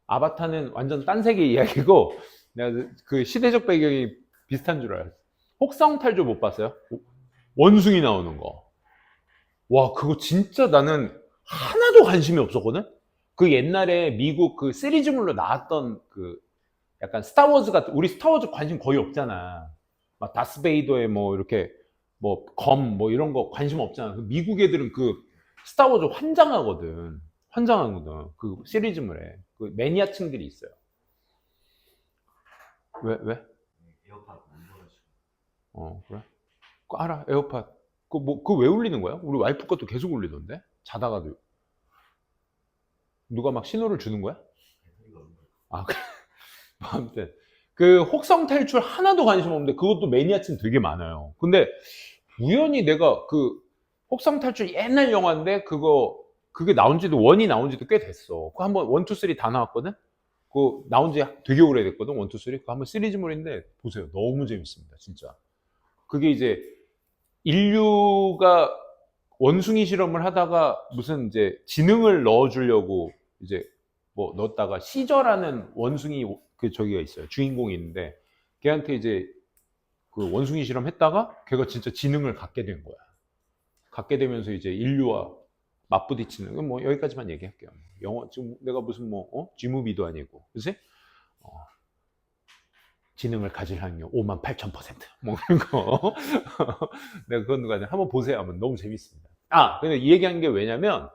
아바타는 완전 딴 세계 이야기고 내가 그 시대적 배경이 비슷한 줄 알았어. 혹성 탈출 못 봤어요? 원숭이 나오는 거. 와, 그거 진짜 나는 하나도 관심이 없었거든? 그 옛날에 미국 그 시리즈물로 나왔던 그 약간 스타워즈 같은, 우리 스타워즈 관심 거의 없잖아. 막 다스베이더의 뭐 이렇게 뭐 검 뭐 이런 거 관심 없잖아. 미국 애들은 그 스타워즈 환장하거든. 환장하거든. 그 시리즈물에. 그 매니아층들이 있어요. 왜? 에어팟 안 좋아하시고. 그래? 그거 알아, 에어팟. 그거 왜 울리는 거야? 우리 와이프 것도 계속 울리던데? 자다가도. 누가 막 신호를 주는 거야? 배터리가 없는 거예요. 아, 그래. 뭐 아무튼. 그 혹성 탈출 하나도 관심 없는데 그것도 매니아층 되게 많아요. 근데 우연히 내가 그 혹성 탈출 옛날 영화인데 그게 원이 나온 지도 꽤 됐어. 그 한번 1, 2, 3 다 나왔거든? 그 나온 지 되게 오래됐거든, 1, 2, 3. 그 한번 시리즈물인데 보세요. 너무 재밌습니다, 진짜. 그게 이제 인류가 원숭이 실험을 하다가 무슨 이제 지능을 넣어주려고 이제 뭐 넣었다가 시저라는 원숭이 그 저기가 있어요. 주인공이 있는데 걔한테 이제 그 원숭이 실험했다가 걔가 진짜 지능을 갖게 된 거야. 갖게 되면서 이제 인류와 맞부딪히는, 뭐 여기까지만 얘기할게요. 영어 지금 내가 무슨 뭐 G무비도 아니고, 그치? 지능을 가질 확률 58,000%. 뭐 그런 거. 내가 그건 누가 한번 보세요. 하면 너무 재밌습니다. 근데 이 얘기한 게 왜냐면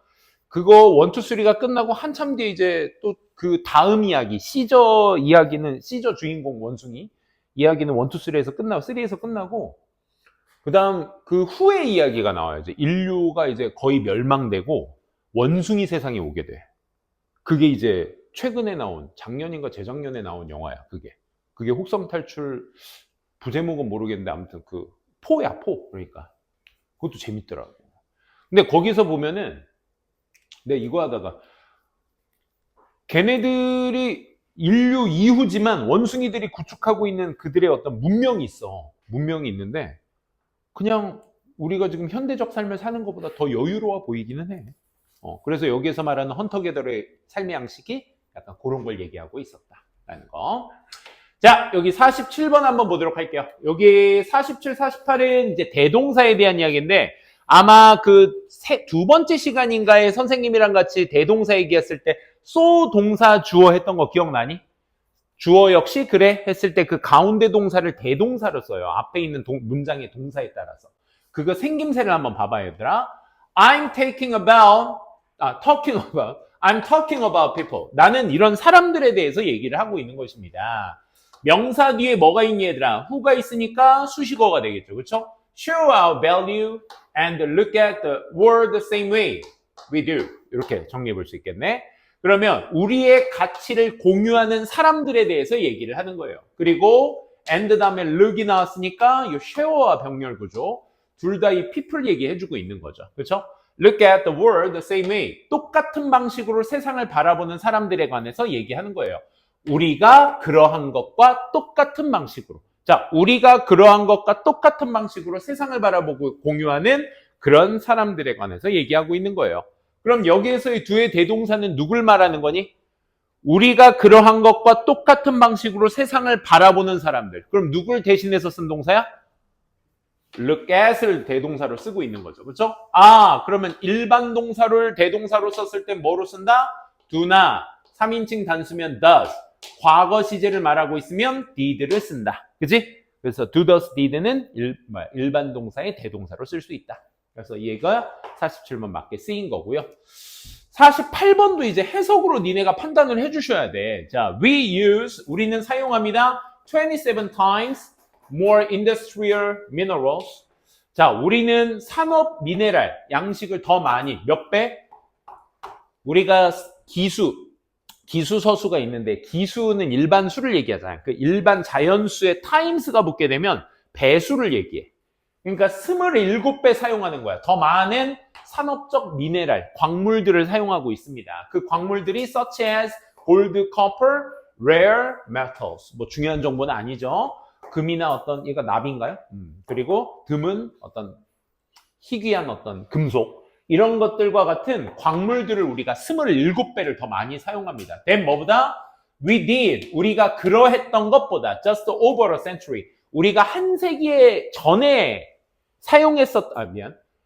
그거 1, 2, 3가 끝나고 한참 뒤에 이제 또 그 다음 이야기, 시저 이야기는, 시저 주인공 원숭이 이야기는 1, 2, 3에서 끝나고, 3에서 끝나고, 그 다음 그 후의 이야기가 나와요. 이제 인류가 이제 거의 멸망되고 원숭이 세상에 오게 돼. 그게 이제 최근에 나온, 작년인가 재작년에 나온 영화야, 그게 혹성 탈출, 부제목은 모르겠는데 아무튼 그 포야, 포. 그러니까 그것도 재밌더라고. 근데 거기서 보면은 내가 이거 하다가 걔네들이 인류 이후지만 원숭이들이 구축하고 있는 그들의 어떤 문명이 있어. 문명이 있는데 그냥 우리가 지금 현대적 삶을 사는 것보다 더 여유로워 보이기는 해. 그래서 여기에서 말하는 헌터 게더의 삶의 양식이 약간 그런 걸 얘기하고 있었다라는 거. 자, 여기 47번 한번 보도록 할게요. 여기 47, 48은 이제 대동사에 대한 이야기인데 아마 두 번째 시간인가에 선생님이랑 같이 대동사 얘기했을 때 so 동사 주어 했던 거 기억나니? 주어 역시 그래 했을 때 그 가운데 동사를 대동사로 써요. 앞에 있는 문장의 동사에 따라서. 그거 생김새를 한번 봐봐요, 얘들아. I'm talking about people. 나는 이런 사람들에 대해서 얘기를 하고 있는 것입니다. 명사 뒤에 뭐가 있니, 얘들아? who가 있으니까 수식어가 되겠죠. 그렇죠? Show our value and look at the world the same way we do. 이렇게 정리해 볼 수 있겠네. 그러면 우리의 가치를 공유하는 사람들에 대해서 얘기를 하는 거예요. 그리고 and 다음에 look이 나왔으니까 이 share와 병렬 구조 둘 다 이 people 얘기해주고 있는 거죠. 그렇죠? Look at the world the same way. 똑같은 방식으로 세상을 바라보는 사람들에 관해서 얘기하는 거예요. 우리가 그러한 것과 똑같은 방식으로. 자, 우리가 그러한 것과 똑같은 방식으로 세상을 바라보고 공유하는 그런 사람들에 관해서 얘기하고 있는 거예요. 그럼 여기에서의 두의 대동사는 누굴 말하는 거니? 우리가 그러한 것과 똑같은 방식으로 세상을 바라보는 사람들. 그럼 누굴 대신해서 쓴 동사야? look at을 대동사로 쓰고 있는 거죠. 그렇죠? 그러면 일반 동사를 대동사로 썼을 때 뭐로 쓴다? do나 3인칭 단수면 does. 과거 시제를 말하고 있으면 did를 쓴다. 그치? 그래서 do, does, did는 일반 동사의 대동사로 쓸 수 있다. 그래서 얘가 47번 맞게 쓰인 거고요. 48번도 이제 해석으로 니네가 판단을 해주셔야 돼. 자, 우리는 사용합니다. 27 times more industrial minerals. 자, 우리는 산업 미네랄, 양식을 더 많이, 몇 배? 우리가 기수서수가 있는데 기수는 일반 수를 얘기하잖아요. 그 일반 자연수에 times가 붙게 되면 배수를 얘기해. 그러니까 27배 사용하는 거야. 더 많은 산업적 미네랄, 광물들을 사용하고 있습니다. 그 광물들이 such as gold, copper, rare metals. 뭐 중요한 정보는 아니죠. 금이나 어떤, 얘가 납인가요? 그리고 금은 어떤 희귀한 어떤 금속. 이런 것들과 같은 광물들을 우리가 27배를 더 많이 사용합니다. then 뭐보다? We did. 우리가 그러했던 것보다 just over a century. 우리가 한 세기 전에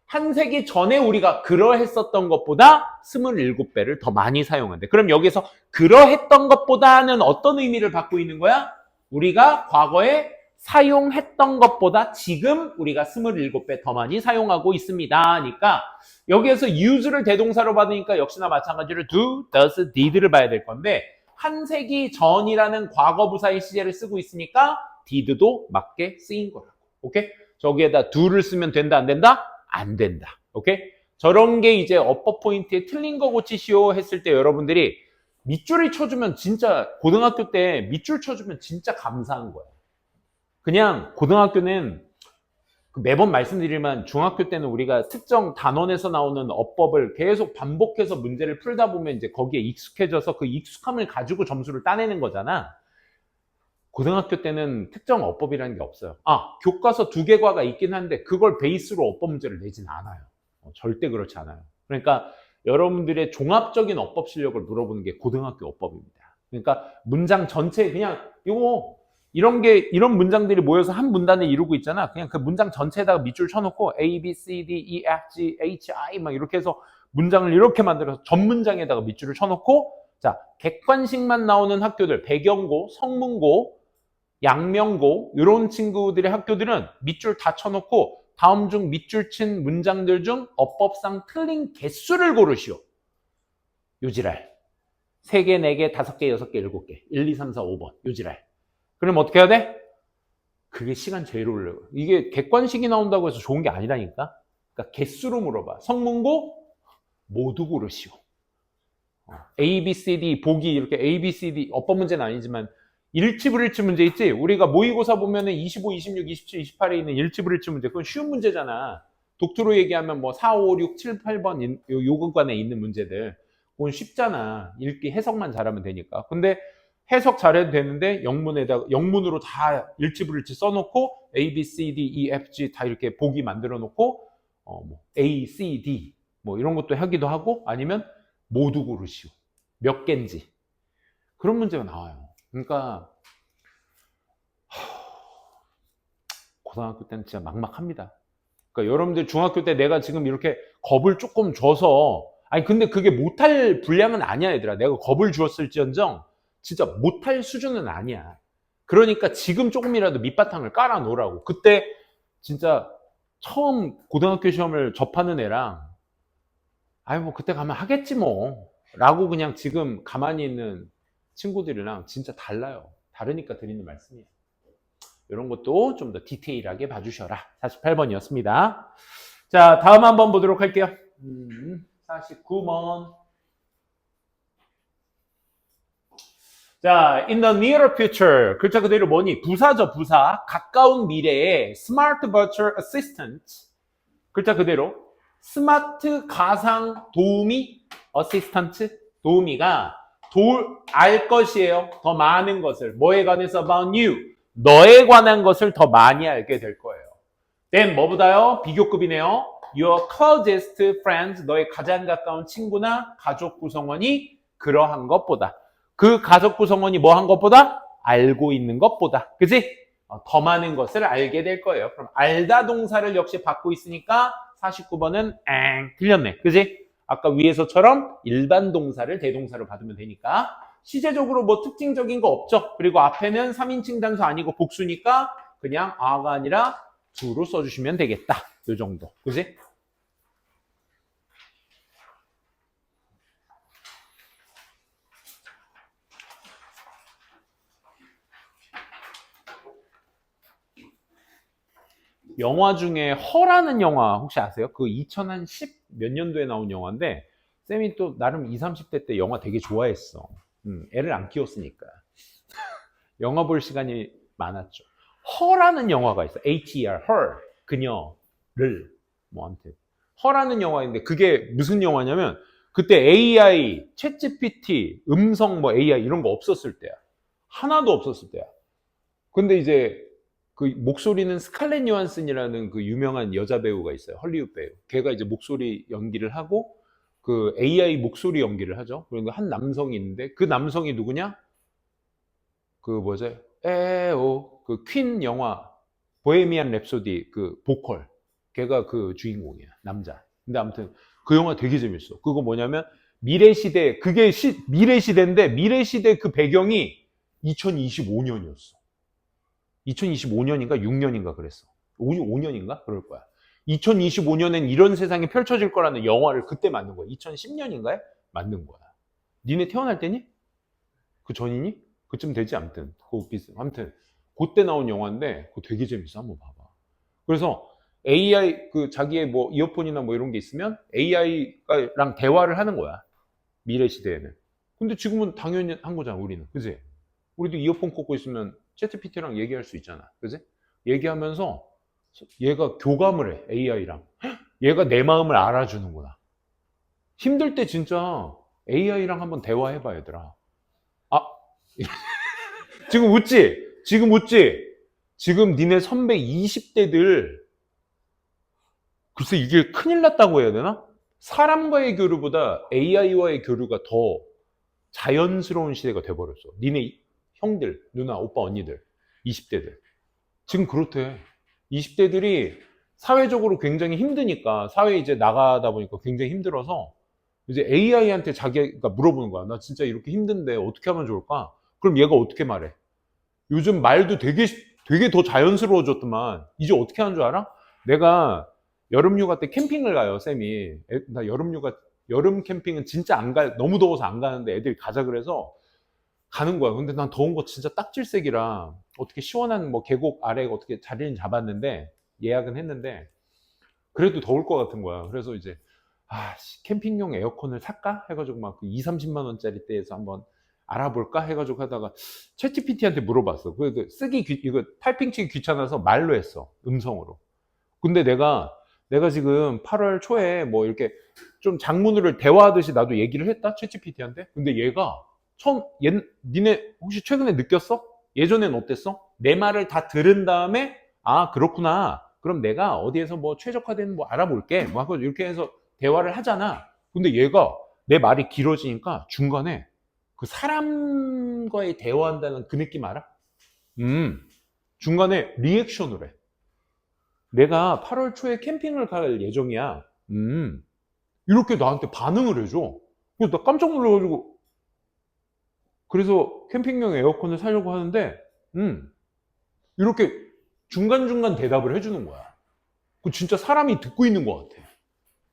한 세기 전에 우리가 그러했었던 것보다 27배를 더 많이 사용한대. 그럼 여기서 그러했던 것보다는 어떤 의미를 갖고 있는 거야? 우리가 과거에 사용했던 것보다 지금 우리가 27배 더 많이 사용하고 있습니다. 하니까 여기에서 use를 대동사로 받으니까 역시나 마찬가지로 do, does, did를 봐야 될 건데 한 세기 전이라는 과거부사의 시제를 쓰고 있으니까 did도 맞게 쓰인 거라고. 오케이? 저기에다 do를 쓰면 된다, 안 된다? 안 된다. 오케이? 저런 게 이제 어퍼 포인트에 틀린 거 고치시오 했을 때 여러분들이 밑줄을 쳐주면 진짜 고등학교 때 밑줄 쳐주면 진짜 감사한 거야. 그냥 고등학교는 매번 말씀드리지만 중학교 때는 우리가 특정 단원에서 나오는 어법을 계속 반복해서 문제를 풀다 보면 이제 거기에 익숙해져서 그 익숙함을 가지고 점수를 따내는 거잖아. 고등학교 때는 특정 어법이라는 게 없어요. 교과서 2개과가 있긴 한데 그걸 베이스로 어법 문제를 내진 않아요. 절대 그렇지 않아요. 그러니까 여러분들의 종합적인 어법 실력을 물어보는 게 고등학교 어법입니다. 그러니까 문장 전체 그냥 이런 문장들이 모여서 한 문단을 이루고 있잖아. 그냥 그 문장 전체에다가 밑줄 쳐놓고 A, B, C, D, E, F, G, H, I 막 이렇게 해서 문장을 이렇게 만들어서 전 문장에다가 밑줄을 쳐놓고 자, 객관식만 나오는 학교들, 배경고, 성문고, 양명고 이런 친구들의 학교들은 밑줄 다 쳐놓고 다음 중 밑줄 친 문장들 중 어법상 틀린 개수를 고르시오. 요지랄. 3개, 4개, 5개, 6개, 7개. 1, 2, 3, 4, 5번. 요지랄. 그럼 어떻게 해야 돼? 그게 시간 제일 오래 걸려. 이게 객관식이 나온다고 해서 좋은 게 아니라니까. 그러니까 개수로 물어봐. 성문고 모두 고르시오. A, B, C, D 보기 이렇게 A, B, C, D 어법 문제는 아니지만 일치불일치 문제 있지? 우리가 모의고사 보면은 25, 26, 27, 28에 있는 일치불일치 문제 그건 쉬운 문제잖아. 독투로 얘기하면 뭐 4, 5, 6, 7, 8번 요 근간에 있는 문제들 그건 쉽잖아. 읽기 해석만 잘하면 되니까. 근데 해석 잘해도 되는데 영문으로 다 일치불일치 써놓고 A, B, C, D, E, F, G 다 이렇게 보기 만들어 놓고 뭐 A, C, D 뭐 이런 것도 하기도 하고 아니면 모두 고르시오. 몇 개인지 그런 문제가 나와요. 그러니까 고등학교 때는 진짜 막막합니다. 그러니까 여러분들 중학교 때 내가 지금 이렇게 겁을 조금 줘서 근데 그게 못할 분량은 아니야 얘들아. 내가 겁을 주었을지언정 진짜 못할 수준은 아니야. 그러니까 지금 조금이라도 밑바탕을 깔아 놓으라고. 그때 진짜 처음 고등학교 시험을 접하는 애랑 뭐 그때 가면 하겠지 뭐 라고 그냥 지금 가만히 있는 친구들이랑 진짜 달라요. 다르니까 드리는 말씀이에요. 이런 것도 좀 더 디테일하게 봐주셔라. 48번이었습니다. 자, 다음 한번 보도록 할게요. 49번. 자, in the near future. 글자 그대로 뭐니? 부사죠, 부사. 가까운 미래에 smart virtual assistant. 글자 그대로 스마트 가상 도우미 assistant. 도우미가 알 것이에요. 더 많은 것을. 뭐에 관해서 about you. 너에 관한 것을 더 많이 알게 될 거예요. then 뭐보다요? 비교급이네요. your closest friends. 너의 가장 가까운 친구나 가족 구성원이 그러한 것보다. 그 가족 구성원이 뭐 한 것보다? 알고 있는 것보다. 그치? 더 많은 것을 알게 될 거예요. 그럼 알다 동사를 역시 받고 있으니까 49번은 틀렸네. 그치? 아까 위에서처럼 일반 동사를 대동사로 받으면 되니까 시제적으로 뭐 특징적인 거 없죠. 그리고 앞에는 3인칭 단수 아니고 복수니까 그냥 a가 아니라 do로 써주시면 되겠다. 이 정도. 그치? 영화 중에 허라는 영화 혹시 아세요? 그 2010 몇 년도에 나온 영화인데 쌤이 또 나름 20, 30대 때 영화 되게 좋아했어. 애를 안 키웠으니까 영화 볼 시간이 많았죠. her라는 영화가 있어. her, her, 그녀를. 뭐 아무튼 her라는 영화인데 그게 무슨 영화냐면 그때 AI, 챗GPT, 음성 뭐 AI 이런 거 없었을 때야. 하나도 없었을 때야. 근데 이제 그 목소리는 스칼렛 요한슨이라는 그 유명한 여자 배우가 있어요. 헐리우드 배우. 걔가 이제 목소리 연기를 하고 그 AI 목소리 연기를 하죠. 그런데 한 남성이 있는데 그 남성이 누구냐? 그 뭐지? 에오 그 퀸 영화 보헤미안 랩소디 그 보컬. 걔가 그 주인공이야. 남자. 근데 아무튼 그 영화 되게 재밌어. 그거 뭐냐면 미래 시대 그게 미래 시대인데 미래 시대 그 배경이 2025년이었어. 2025년인가 6년인가 그랬어. 5년인가 그럴 거야. 2025년엔 이런 세상이 펼쳐질 거라는 영화를 그때 만든 거야. 2010년인가에 만든 거야. 니네 태어날 때니? 그 전이니? 그쯤 되지 아무튼. 아무튼 그때 나온 영화인데 그거 되게 재밌어. 한번 봐봐. 그래서 AI 그 자기의 뭐 이어폰이나 뭐 이런 게 있으면 AI랑 대화를 하는 거야. 미래 시대에는. 근데 지금은 당연히 한 거잖아, 우리는. 그지? 우리도 이어폰 꽂고 있으면 챗GPT랑 얘기할 수 있잖아. 그지? 얘기하면서 얘가 교감을 해, AI랑. 얘가 내 마음을 알아주는구나. 힘들 때 진짜 AI랑 한번 대화해봐, 얘들아. 아, 지금 웃지? 지금 웃지? 지금 니네 선배 20대들, 글쎄 이게 큰일 났다고 해야 되나? 사람과의 교류보다 AI와의 교류가 더 자연스러운 시대가 돼버렸어. 니네 형들, 누나, 오빠, 언니들, 20대들. 지금 그렇대. 20대들이 사회적으로 굉장히 힘드니까, 사회에 이제 나가다 보니까 굉장히 힘들어서, 이제 AI한테 자기가 물어보는 거야. 나 진짜 이렇게 힘든데 어떻게 하면 좋을까? 그럼 얘가 어떻게 말해? 요즘 말도 되게 더 자연스러워졌더만, 이제 어떻게 하는 줄 알아? 내가 여름휴가 때 캠핑을 가요, 쌤이. 나 여름 캠핑은 진짜 안 가, 너무 더워서 안 가는데 애들이 가자 그래서 가는 거야. 근데 난 더운 거 진짜 딱질색이라 어떻게 시원한 뭐 계곡 아래 어떻게 자리는 잡았는데 예약은 했는데 그래도 더울 것 같은 거야. 그래서 이제 캠핑용 에어컨을 살까 해가지고 막 2, 30만 원짜리 때에서 한번 알아볼까 해가지고 하다가 챗GPT한테 물어봤어. 이거 타이핑 치기 귀찮아서 말로 했어. 음성으로. 근데 내가 지금 8월 초에 뭐 이렇게 좀 장문으로 대화하듯이 나도 얘기를 했다 챗GPT한테. 근데 얘가 니네 혹시 최근에 느꼈어? 예전엔 어땠어? 내 말을 다 들은 다음에 그렇구나. 그럼 내가 어디에서 뭐 최적화된 뭐 알아볼게. 뭐 하고 이렇게 해서 대화를 하잖아. 근데 얘가 내 말이 길어지니까 중간에 그 사람과의 대화한다는 그 느낌 알아? 중간에 리액션을 해. 내가 8월 초에 캠핑을 갈 예정이야. 이렇게 나한테 반응을 해줘. 그래서 나 깜짝 놀라가지고 그래서 캠핑용 에어컨을 사려고 하는데 이렇게 중간중간 대답을 해주는 거야. 그 진짜 사람이 듣고 있는 것 같아.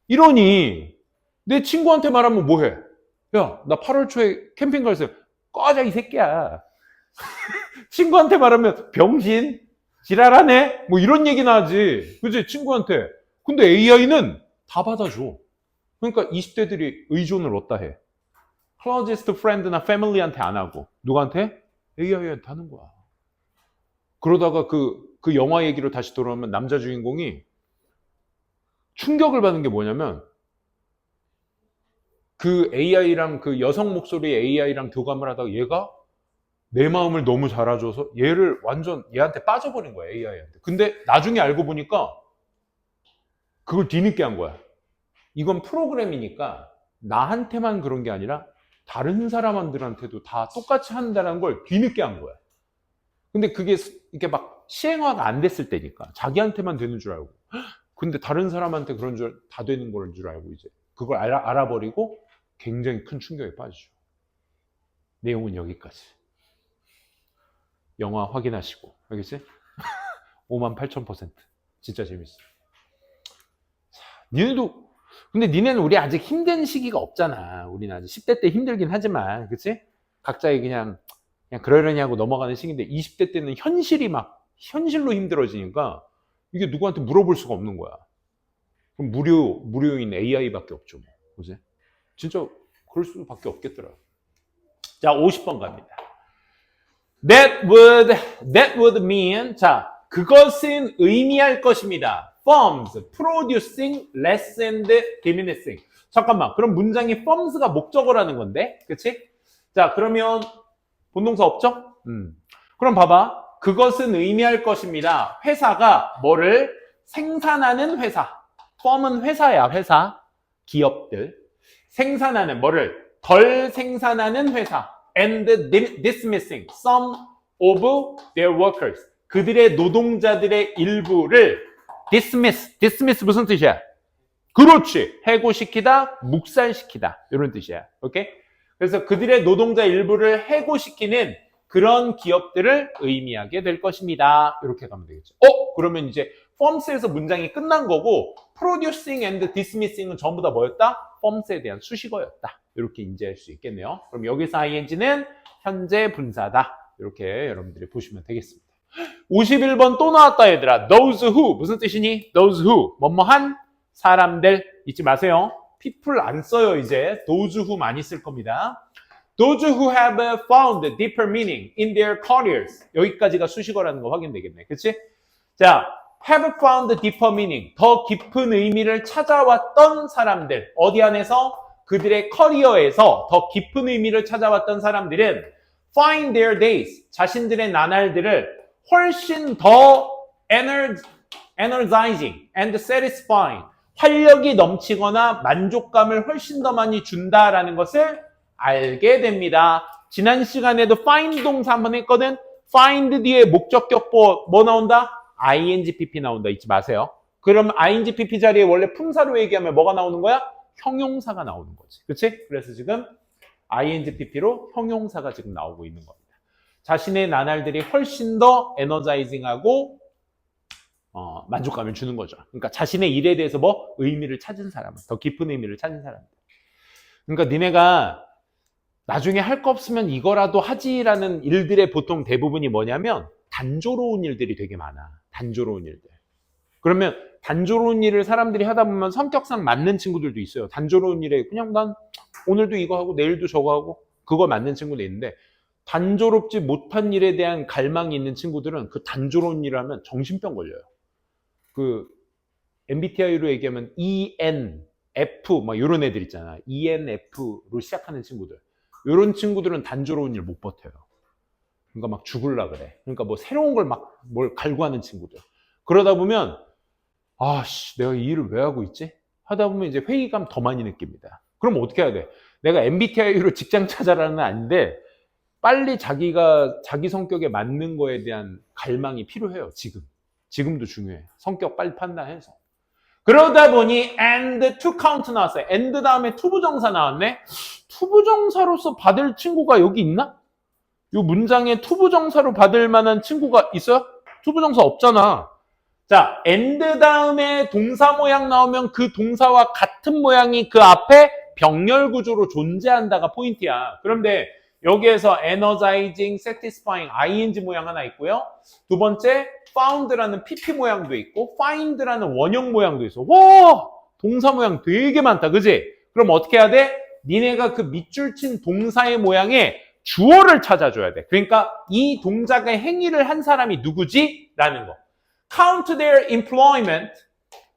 이러니 내 친구한테 말하면 뭐해? 야, 나 8월 초에 캠핑 가서 꺼져 이 새끼야. 친구한테 말하면 병신? 지랄하네? 뭐 이런 얘기나 하지. 그치? 친구한테. 근데 AI는 다 받아줘. 그러니까 20대들이 의존을 어디다 해? closest friend나 family한테 안 하고 누구한테? AI한테 하는 거야. 그러다가 그 영화 얘기로 다시 돌아오면 남자 주인공이 충격을 받은 게 뭐냐면 그 AI랑 그 여성 목소리 AI랑 교감을 하다가 얘가 내 마음을 너무 잘 알아줘서 얘를 완전 얘한테 빠져버린 거야 AI한테. 근데 나중에 알고 보니까 그걸 뒤늦게 한 거야. 이건 프로그램이니까 나한테만 그런 게 아니라 다른 사람들한테도 다 똑같이 한다는 걸 뒤늦게 한 거야. 근데 그게 이렇게 막 시행화가 안 됐을 때니까 자기한테만 되는 줄 알고 근데 다른 사람한테 그런 줄 다 되는 걸 줄 알고 이제 그걸 알아버리고 굉장히 큰 충격에 빠지죠. 내용은 여기까지. 영화 확인하시고 알겠지? 58,000% 진짜 재밌어. 니네도 근데 니네는 우리 아직 힘든 시기가 없잖아. 우리는 아직 10대 때 힘들긴 하지만 그치? 각자의 그냥 그러려니 하고 넘어가는 시기인데 20대 때는 현실로 힘들어지니까 이게 누구한테 물어볼 수가 없는 거야. 그럼 무료인 AI밖에 없죠. 뭐. 그지? 진짜 그럴 수밖에 없겠더라. 자, 50번 갑니다. that would mean, 자, 그것은 의미할 것입니다. firms, producing less and diminishing. 잠깐만, 그럼 문장이 firms가 목적어라는 건데, 그치? 자, 그러면 본동사 없죠? 그럼 봐봐. 그것은 의미할 것입니다. 회사가 뭐를 생산하는 회사. firm은 회사야, 회사. 기업들. 생산하는 뭐를 덜 생산하는 회사. and dismissing some of their workers. 그들의 노동자들의 일부를 dismiss 무슨 뜻이야? 그렇지. 해고시키다, 묵살시키다. 이런 뜻이야. 오케이? 그래서 그들의 노동자 일부를 해고시키는 그런 기업들을 의미하게 될 것입니다. 이렇게 가면 되겠죠. 그러면 이제 firms에서 문장이 끝난 거고 producing and dismissing은 전부 다 뭐였다? firms에 대한 수식어였다. 이렇게 인지할 수 있겠네요. 그럼 여기서 ing는 현재 분사다. 이렇게 여러분들이 보시면 되겠습니다. 51번 또 나왔다 얘들아. those who 무슨 뜻이니? those who 뭐뭐한 사람들 잊지 마세요. people 안 써요 이제. those who 많이 쓸 겁니다. those who have found deeper meaning in their careers. 여기까지가 수식어라는 거 확인되겠네. 그치? 자, have found deeper meaning. 더 깊은 의미를 찾아왔던 사람들. 어디 안에서? 그들의 커리어에서 더 깊은 의미를 찾아왔던 사람들은 find their days. 자신들의 나날들을 훨씬 더 energizing and satisfying. 활력이 넘치거나 만족감을 훨씬 더 많이 준다라는 것을 알게 됩니다. 지난 시간에도 find 동사 한번 했거든. find 뒤에 목적격보 뭐 나온다? ingpp 나온다. 잊지 마세요. 그럼 ingpp 자리에 원래 품사로 얘기하면 뭐가 나오는 거야? 형용사가 나오는 거지. 그치? 그래서 지금 ingpp로 형용사가 지금 나오고 있는 겁니다. 자신의 나날들이 훨씬 더 에너자이징하고 만족감을 주는 거죠. 그러니까 자신의 일에 대해서 뭐? 의미를 찾은 사람은, 더 깊은 의미를 찾은 사람들. 그러니까 니네가 나중에 할 거 없으면 이거라도 하지라는 일들의 보통 대부분이 뭐냐면 단조로운 일들이 되게 많아. 단조로운 일들. 그러면 단조로운 일을 사람들이 하다 보면 성격상 맞는 친구들도 있어요. 단조로운 일에 그냥 난 오늘도 이거 하고 내일도 저거 하고 그거 맞는 친구도 있는데 단조롭지 못한 일에 대한 갈망이 있는 친구들은 그 단조로운 일을 하면 정신병 걸려요. 그 MBTI로 얘기하면 ENF 막 이런 애들 있잖아. ENF로 시작하는 친구들. 이런 친구들은 단조로운 일 못 버텨요. 그러니까 막 죽을라 그래. 그러니까 뭐 새로운 걸 막 뭘 갈구하는 친구들. 그러다 보면 아씨 내가 이 일을 왜 하고 있지? 하다 보면 이제 회의감 더 많이 느낍니다. 그럼 어떻게 해야 돼? 내가 MBTI로 직장 찾아라는 건 아닌데 빨리 자기가 자기 성격에 맞는 거에 대한 갈망이 필요해요. 지금도 중요해. 성격 빨리 판단해서. 그러다 보니 and to count 나왔어요. and 다음에 투부정사 나왔네. 투부정사로서 받을 친구가 여기 있나? 이 문장에 투부정사로 받을 만한 친구가 있어요? 투부정사 없잖아. 자, and 다음에 동사 모양 나오면 그 동사와 같은 모양이 그 앞에 병렬 구조로 존재한다가 포인트야. 그런데 여기에서 energizing, satisfying, ing 모양 하나 있고요. 두 번째, found라는 pp 모양도 있고 find라는 원형 모양도 있어. 와! 동사 모양 되게 많다. 그지? 그럼 어떻게 해야 돼? 니네가 그 밑줄 친 동사의 모양에 주어를 찾아줘야 돼. 그러니까 이 동작의 행위를 한 사람이 누구지? 라는 거. Count their employment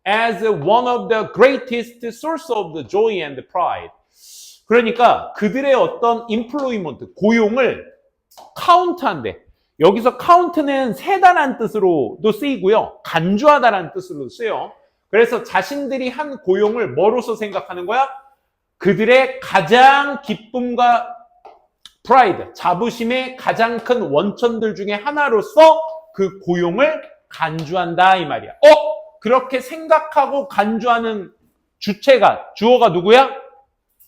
as one of the greatest source of the joy and pride. 그러니까 그들의 어떤 employment, 고용을 카운트한대. 여기서 count는 세다라는 뜻으로도 쓰이고요. 간주하다라는 뜻으로 쓰여요. 그래서 자신들이 한 고용을 뭐로서 생각하는 거야? 그들의 가장 기쁨과 pride, 자부심의 가장 큰 원천들 중에 하나로서 그 고용을 간주한다 이 말이야. 그렇게 생각하고 간주하는 주체가, 주어가 누구야?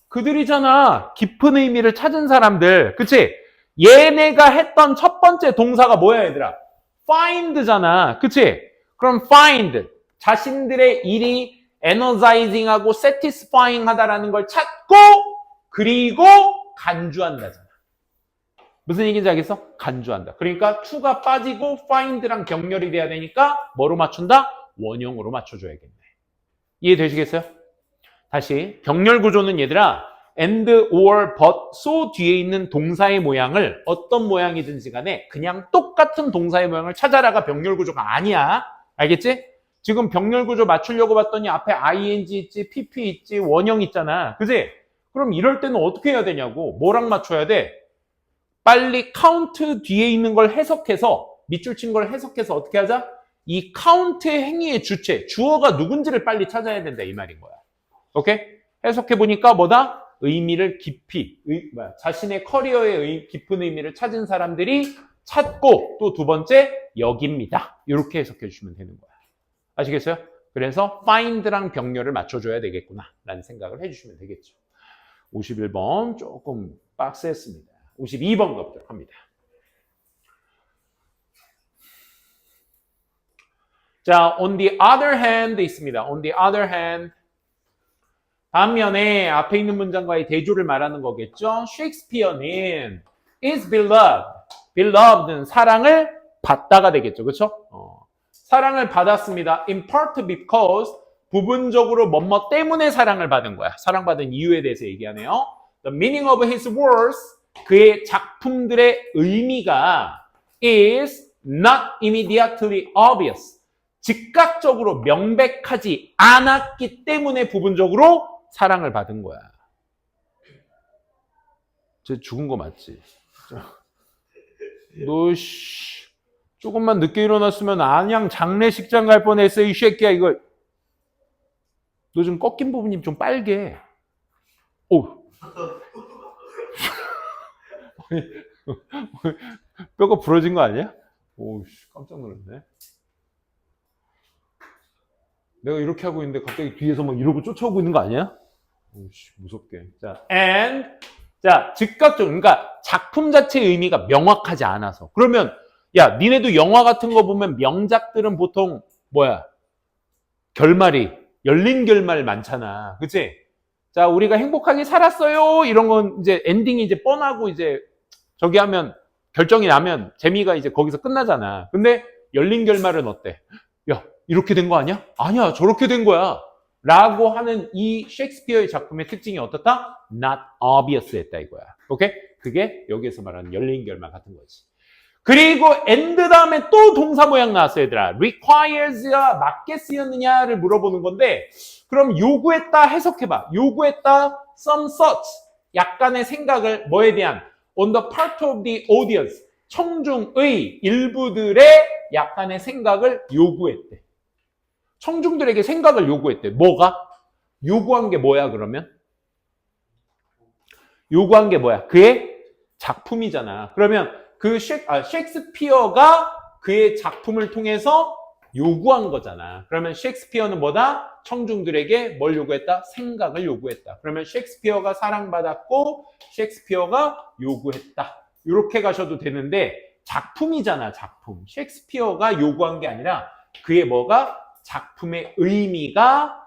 그들이잖아. 깊은 의미를 찾은 사람들. 그치? 얘네가 했던 첫 번째 동사가 뭐야 얘들아? find잖아. 그치? 그럼 find. 자신들의 일이 energizing하고 satisfying 하다라는 걸 찾고 그리고 간주한다잖아. 무슨 얘기인지 알겠어? 간주한다. 그러니까 to가 빠지고 find랑 병렬이 돼야 되니까 뭐로 맞춘다? 원형으로 맞춰줘야겠네. 이해되시겠어요? 다시 병렬 구조는 얘들아 and, or, but, so 뒤에 있는 동사의 모양을 어떤 모양이든지 간에 그냥 똑같은 동사의 모양을 찾아라가 병렬 구조가 아니야. 알겠지? 지금 병렬 구조 맞추려고 봤더니 앞에 ing 있지, pp 있지, 원형 있잖아. 그지? 그럼 이럴 때는 어떻게 해야 되냐고. 뭐랑 맞춰야 돼? 빨리 count 뒤에 있는 걸 해석해서, 밑줄 친 걸 해석해서 어떻게 하자? 이 count의 행위의 주체, 주어가 누군지를 빨리 찾아야 된다 이 말인 거야. 오케이? 해석해보니까 뭐다? 의미를 깊이, 자신의 커리어의 깊은 의미를 찾은 사람들이 찾고 또 두 번째, 여깁니다. 이렇게 해석해 주시면 되는 거야. 아시겠어요? 그래서 find랑 병렬을 맞춰줘야 되겠구나 라는 생각을 해주시면 되겠죠. 51번 조금 빡셌습니다. 52번 가보도록 합니다. 자, on the other hand 있습니다. on the other hand 반면에 앞에 있는 문장과의 대조를 말하는 거겠죠. 셰익스피어는 is beloved. beloved는 사랑을 받다가 되겠죠. 그렇죠? 사랑을 받았습니다. in part because 부분적으로 뭐뭐 때문에 사랑을 받은 거야. 사랑받은 이유에 대해서 얘기하네요. The meaning of his words 그의 작품들의 의미가 is not immediately obvious. 즉각적으로 명백하지 않았기 때문에 부분적으로 사랑을 받은 거야. 쟤 죽은 거 맞지? 너 조금만 늦게 일어났으면 안양 장례식장 갈 뻔했어 이 새끼야 이거. 너 지금 꺾인 부분이 좀 빨개. 오. 뼈가 부러진 거 아니야? 오, 깜짝 놀랐네. 내가 이렇게 하고 있는데 갑자기 뒤에서 막 이러고 쫓아오고 있는 거 아니야? 오씨, 무섭게. 자, and 자, 즉각적 그러니까 작품 자체의 의미가 명확하지 않아서. 그러면 야, 니네도 영화 같은 거 보면 명작들은 보통 뭐야? 결말이 열린 결말 많잖아. 그치? 자, 우리가 행복하게 살았어요. 이런 건 이제 엔딩이 이제 뻔하고 이제 저기 하면 결정이 나면 재미가 이제 거기서 끝나잖아. 근데 열린 결말은 어때? 야, 이렇게 된 거 아니야? 아니야, 저렇게 된 거야. 라고 하는 이 셰익스피어의 작품의 특징이 어떻다? Not obvious 했다 이거야. 오케이? 그게 여기에서 말하는 열린 결말 같은 거지. 그리고 and 다음에 또 동사 모양 나왔어 얘들아. requires가 맞게 쓰였느냐를 물어보는 건데 그럼 요구했다 해석해봐. 요구했다 some such 약간의 생각을 뭐에 대한 on the part of the audience 청중의 일부들의 약간의 생각을 요구했대. 청중들에게 생각을 요구했대. 뭐가? 요구한 게 뭐야 그러면? 요구한 게 뭐야? 그의 작품이잖아. 그러면 그 셰익스피어가 그의 작품을 통해서 요구한 거잖아. 그러면 셰익스피어는 뭐다? 청중들에게 뭘 요구했다? 생각을 요구했다. 그러면 셰익스피어가 사랑받았고 셰익스피어가 요구했다. 이렇게 가셔도 되는데 작품이잖아, 작품. 셰익스피어가 요구한 게 아니라 그의 뭐가? 작품의 의미가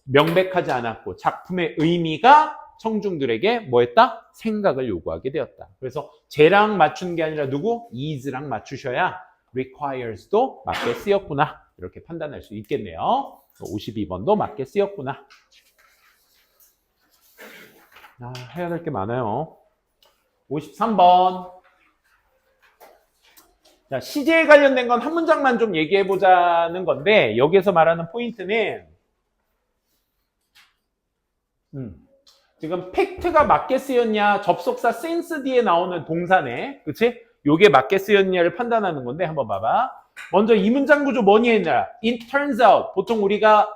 명백하지 않았고 작품의 의미가 청중들에게 뭐 했다? 생각을 요구하게 되었다. 그래서 쟤랑 맞춘 게 아니라 누구? is랑 맞추셔야 requires도 맞게 쓰였구나. 이렇게 판단할 수 있겠네요. 52번도 맞게 쓰였구나. 해야 될 게 많아요. 53번. 자, 시제에 관련된 건 한 문장만 좀 얘기해 보자는 건데 여기에서 말하는 포인트는 지금 팩트가 맞게 쓰였냐 접속사 since 뒤에 나오는 동사네. 그치? 요게 맞게 쓰였냐를 판단하는 건데 한번 봐봐. 먼저 이 문장 구조 뭐니 했냐? It turns out 보통 우리가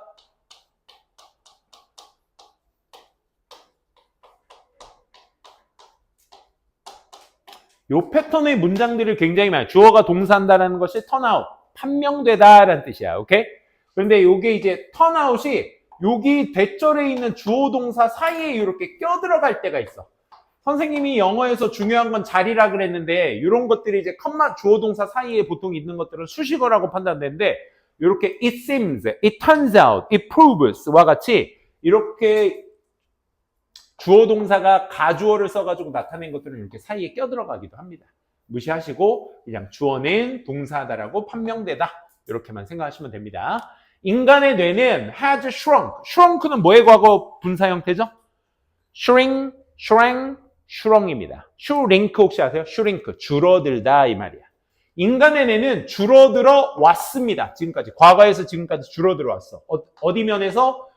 요 패턴의 문장들을 굉장히 많이 주어가 동사한다라는 것이 turn out 판명되다라는 뜻이야. 오케이? 그런데 요게 이제 turn out이 여기 대절에 있는 주어 동사 사이에 이렇게 껴들어갈 때가 있어. 선생님이 영어에서 중요한 건 자리라 그랬는데 이런 것들이 이제 컴마 주어 동사 사이에 보통 있는 것들은 수식어라고 판단되는데 이렇게 it seems, it turns out, it proves와 같이 이렇게 주어 동사가 가주어를 써가지고 나타낸 것들은 이렇게 사이에 껴들어가기도 합니다. 무시하시고 그냥 주어는 동사다라고 판명되다 이렇게만 생각하시면 됩니다. 인간의 뇌는 has shrunk. shrunk는 뭐의 과거 분사 형태죠? shrunk,입니다. shrink 혹시 아세요? shrink, 줄어들다 이 말이야. 인간의 뇌는 줄어들어 왔습니다. 지금까지. 과거에서 지금까지 줄어들어 왔어. 어디 면에서?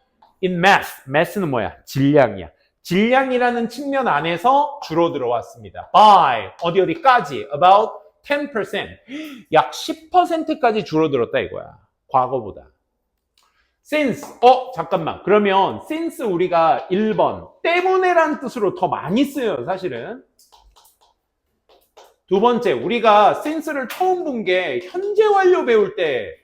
in mass는 뭐야? 질량이야. 질량이라는 측면 안에서 줄어들어 왔습니다. by, 어디까지? about 10%. 약 10%까지 줄어들었다 이거야. 과거보다. since, 잠깐만. 그러면 since 우리가 1번, 때문에란 뜻으로 더 많이 쓰여요, 사실은. 두 번째, 우리가 since를 처음 본 게 현재 완료 배울 때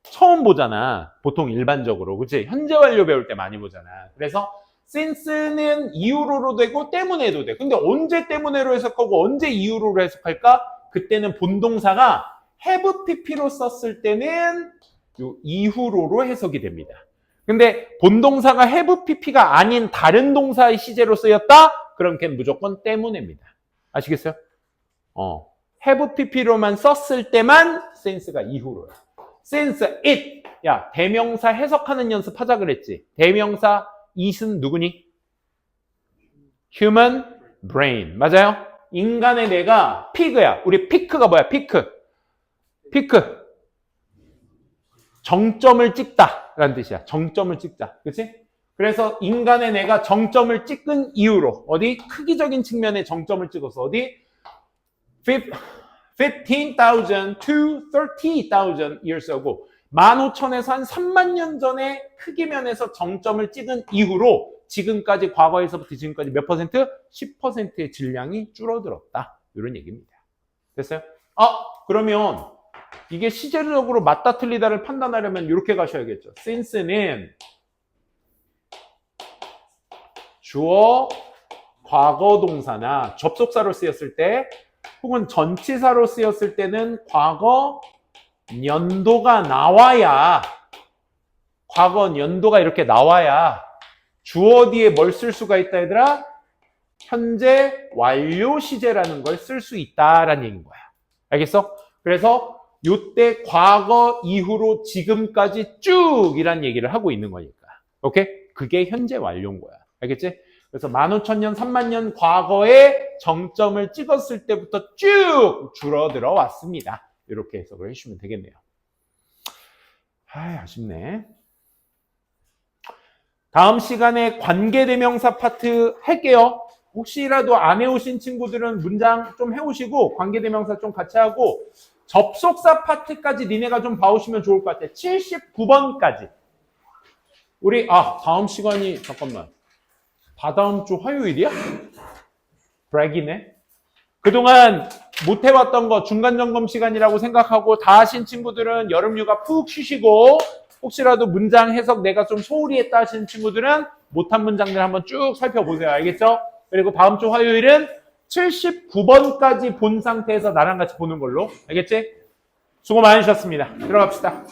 처음 보잖아. 보통 일반적으로. 그치? 현재 완료 배울 때 많이 보잖아. 그래서 since는 이유로도 되고 때문에도 돼. 근데 언제 때문에로 해석하고 언제 이유로로 해석할까? 그때는 본동사가 have pp로 썼을 때는 요 이후로로 해석이 됩니다. 근데 본동사가 have pp가 아닌 다른 동사의 시제로 쓰였다? 그럼 걔는 무조건 때문에입니다. 아시겠어요? have pp로만 썼을 때만 since가 이후로야. since it. 야, 대명사 해석하는 연습 하자 그랬지. 대명사 it은 누구니? human brain. 맞아요? 인간의 뇌가 pig야. 우리 pick가 뭐야? pick. 정점을 찍다 라는 뜻이야. 정점을 찍자. 그치? 그래서 인간의 뇌가 정점을 찍은 이유로 어디? 크기적인 측면에 정점을 찍어서 어디? 15,000 to 30,000 years ago 15,000에서 한 3만 년 전에 크기면에서 정점을 찍은 이후로 지금까지 과거에서부터 지금까지 몇 퍼센트? 10%의 질량이 줄어들었다. 이런 얘기입니다. 됐어요? 그러면 이게 시제적으로 맞다 틀리다를 판단하려면 이렇게 가셔야겠죠. since는 주어 과거 동사나 접속사로 쓰였을 때 혹은 전치사로 쓰였을 때는 과거 연도가 나와야 과거 연도가 이렇게 나와야 주어 뒤에 뭘 쓸 수가 있다 얘들아? 현재 완료 시제라는 걸 쓸 수 있다라는 얘기인 거야. 알겠어? 그래서 요때 과거 이후로 지금까지 쭉 이란 얘기를 하고 있는 거니까. 오케이? 그게 현재 완료인 거야. 알겠지? 그래서 15,000년, 3만년 과거에 정점을 찍었을 때부터 쭉 줄어들어 왔습니다. 이렇게 해석을 해주시면 되겠네요. 아쉽네. 다음 시간에 관계대명사 파트 할게요. 혹시라도 안 해오신 친구들은 문장 좀 해오시고 관계대명사 좀 같이 하고 접속사 파트까지 니네가 좀 봐오시면 좋을 것 같아. 79번까지. 우리 다음 시간이 잠깐만. 다다음 주 화요일이야? 브렉이네. 그동안 못 해왔던 거 중간 점검 시간이라고 생각하고 다 하신 친구들은 여름휴가 푹 쉬시고 혹시라도 문장 해석 내가 좀 소홀히 했다 하시는 친구들은 못한 문장들 한번 쭉 살펴보세요. 알겠죠? 그리고 다음 주 화요일은 79번까지 본 상태에서 나랑 같이 보는 걸로. 알겠지? 수고 많으셨습니다. 들어갑시다.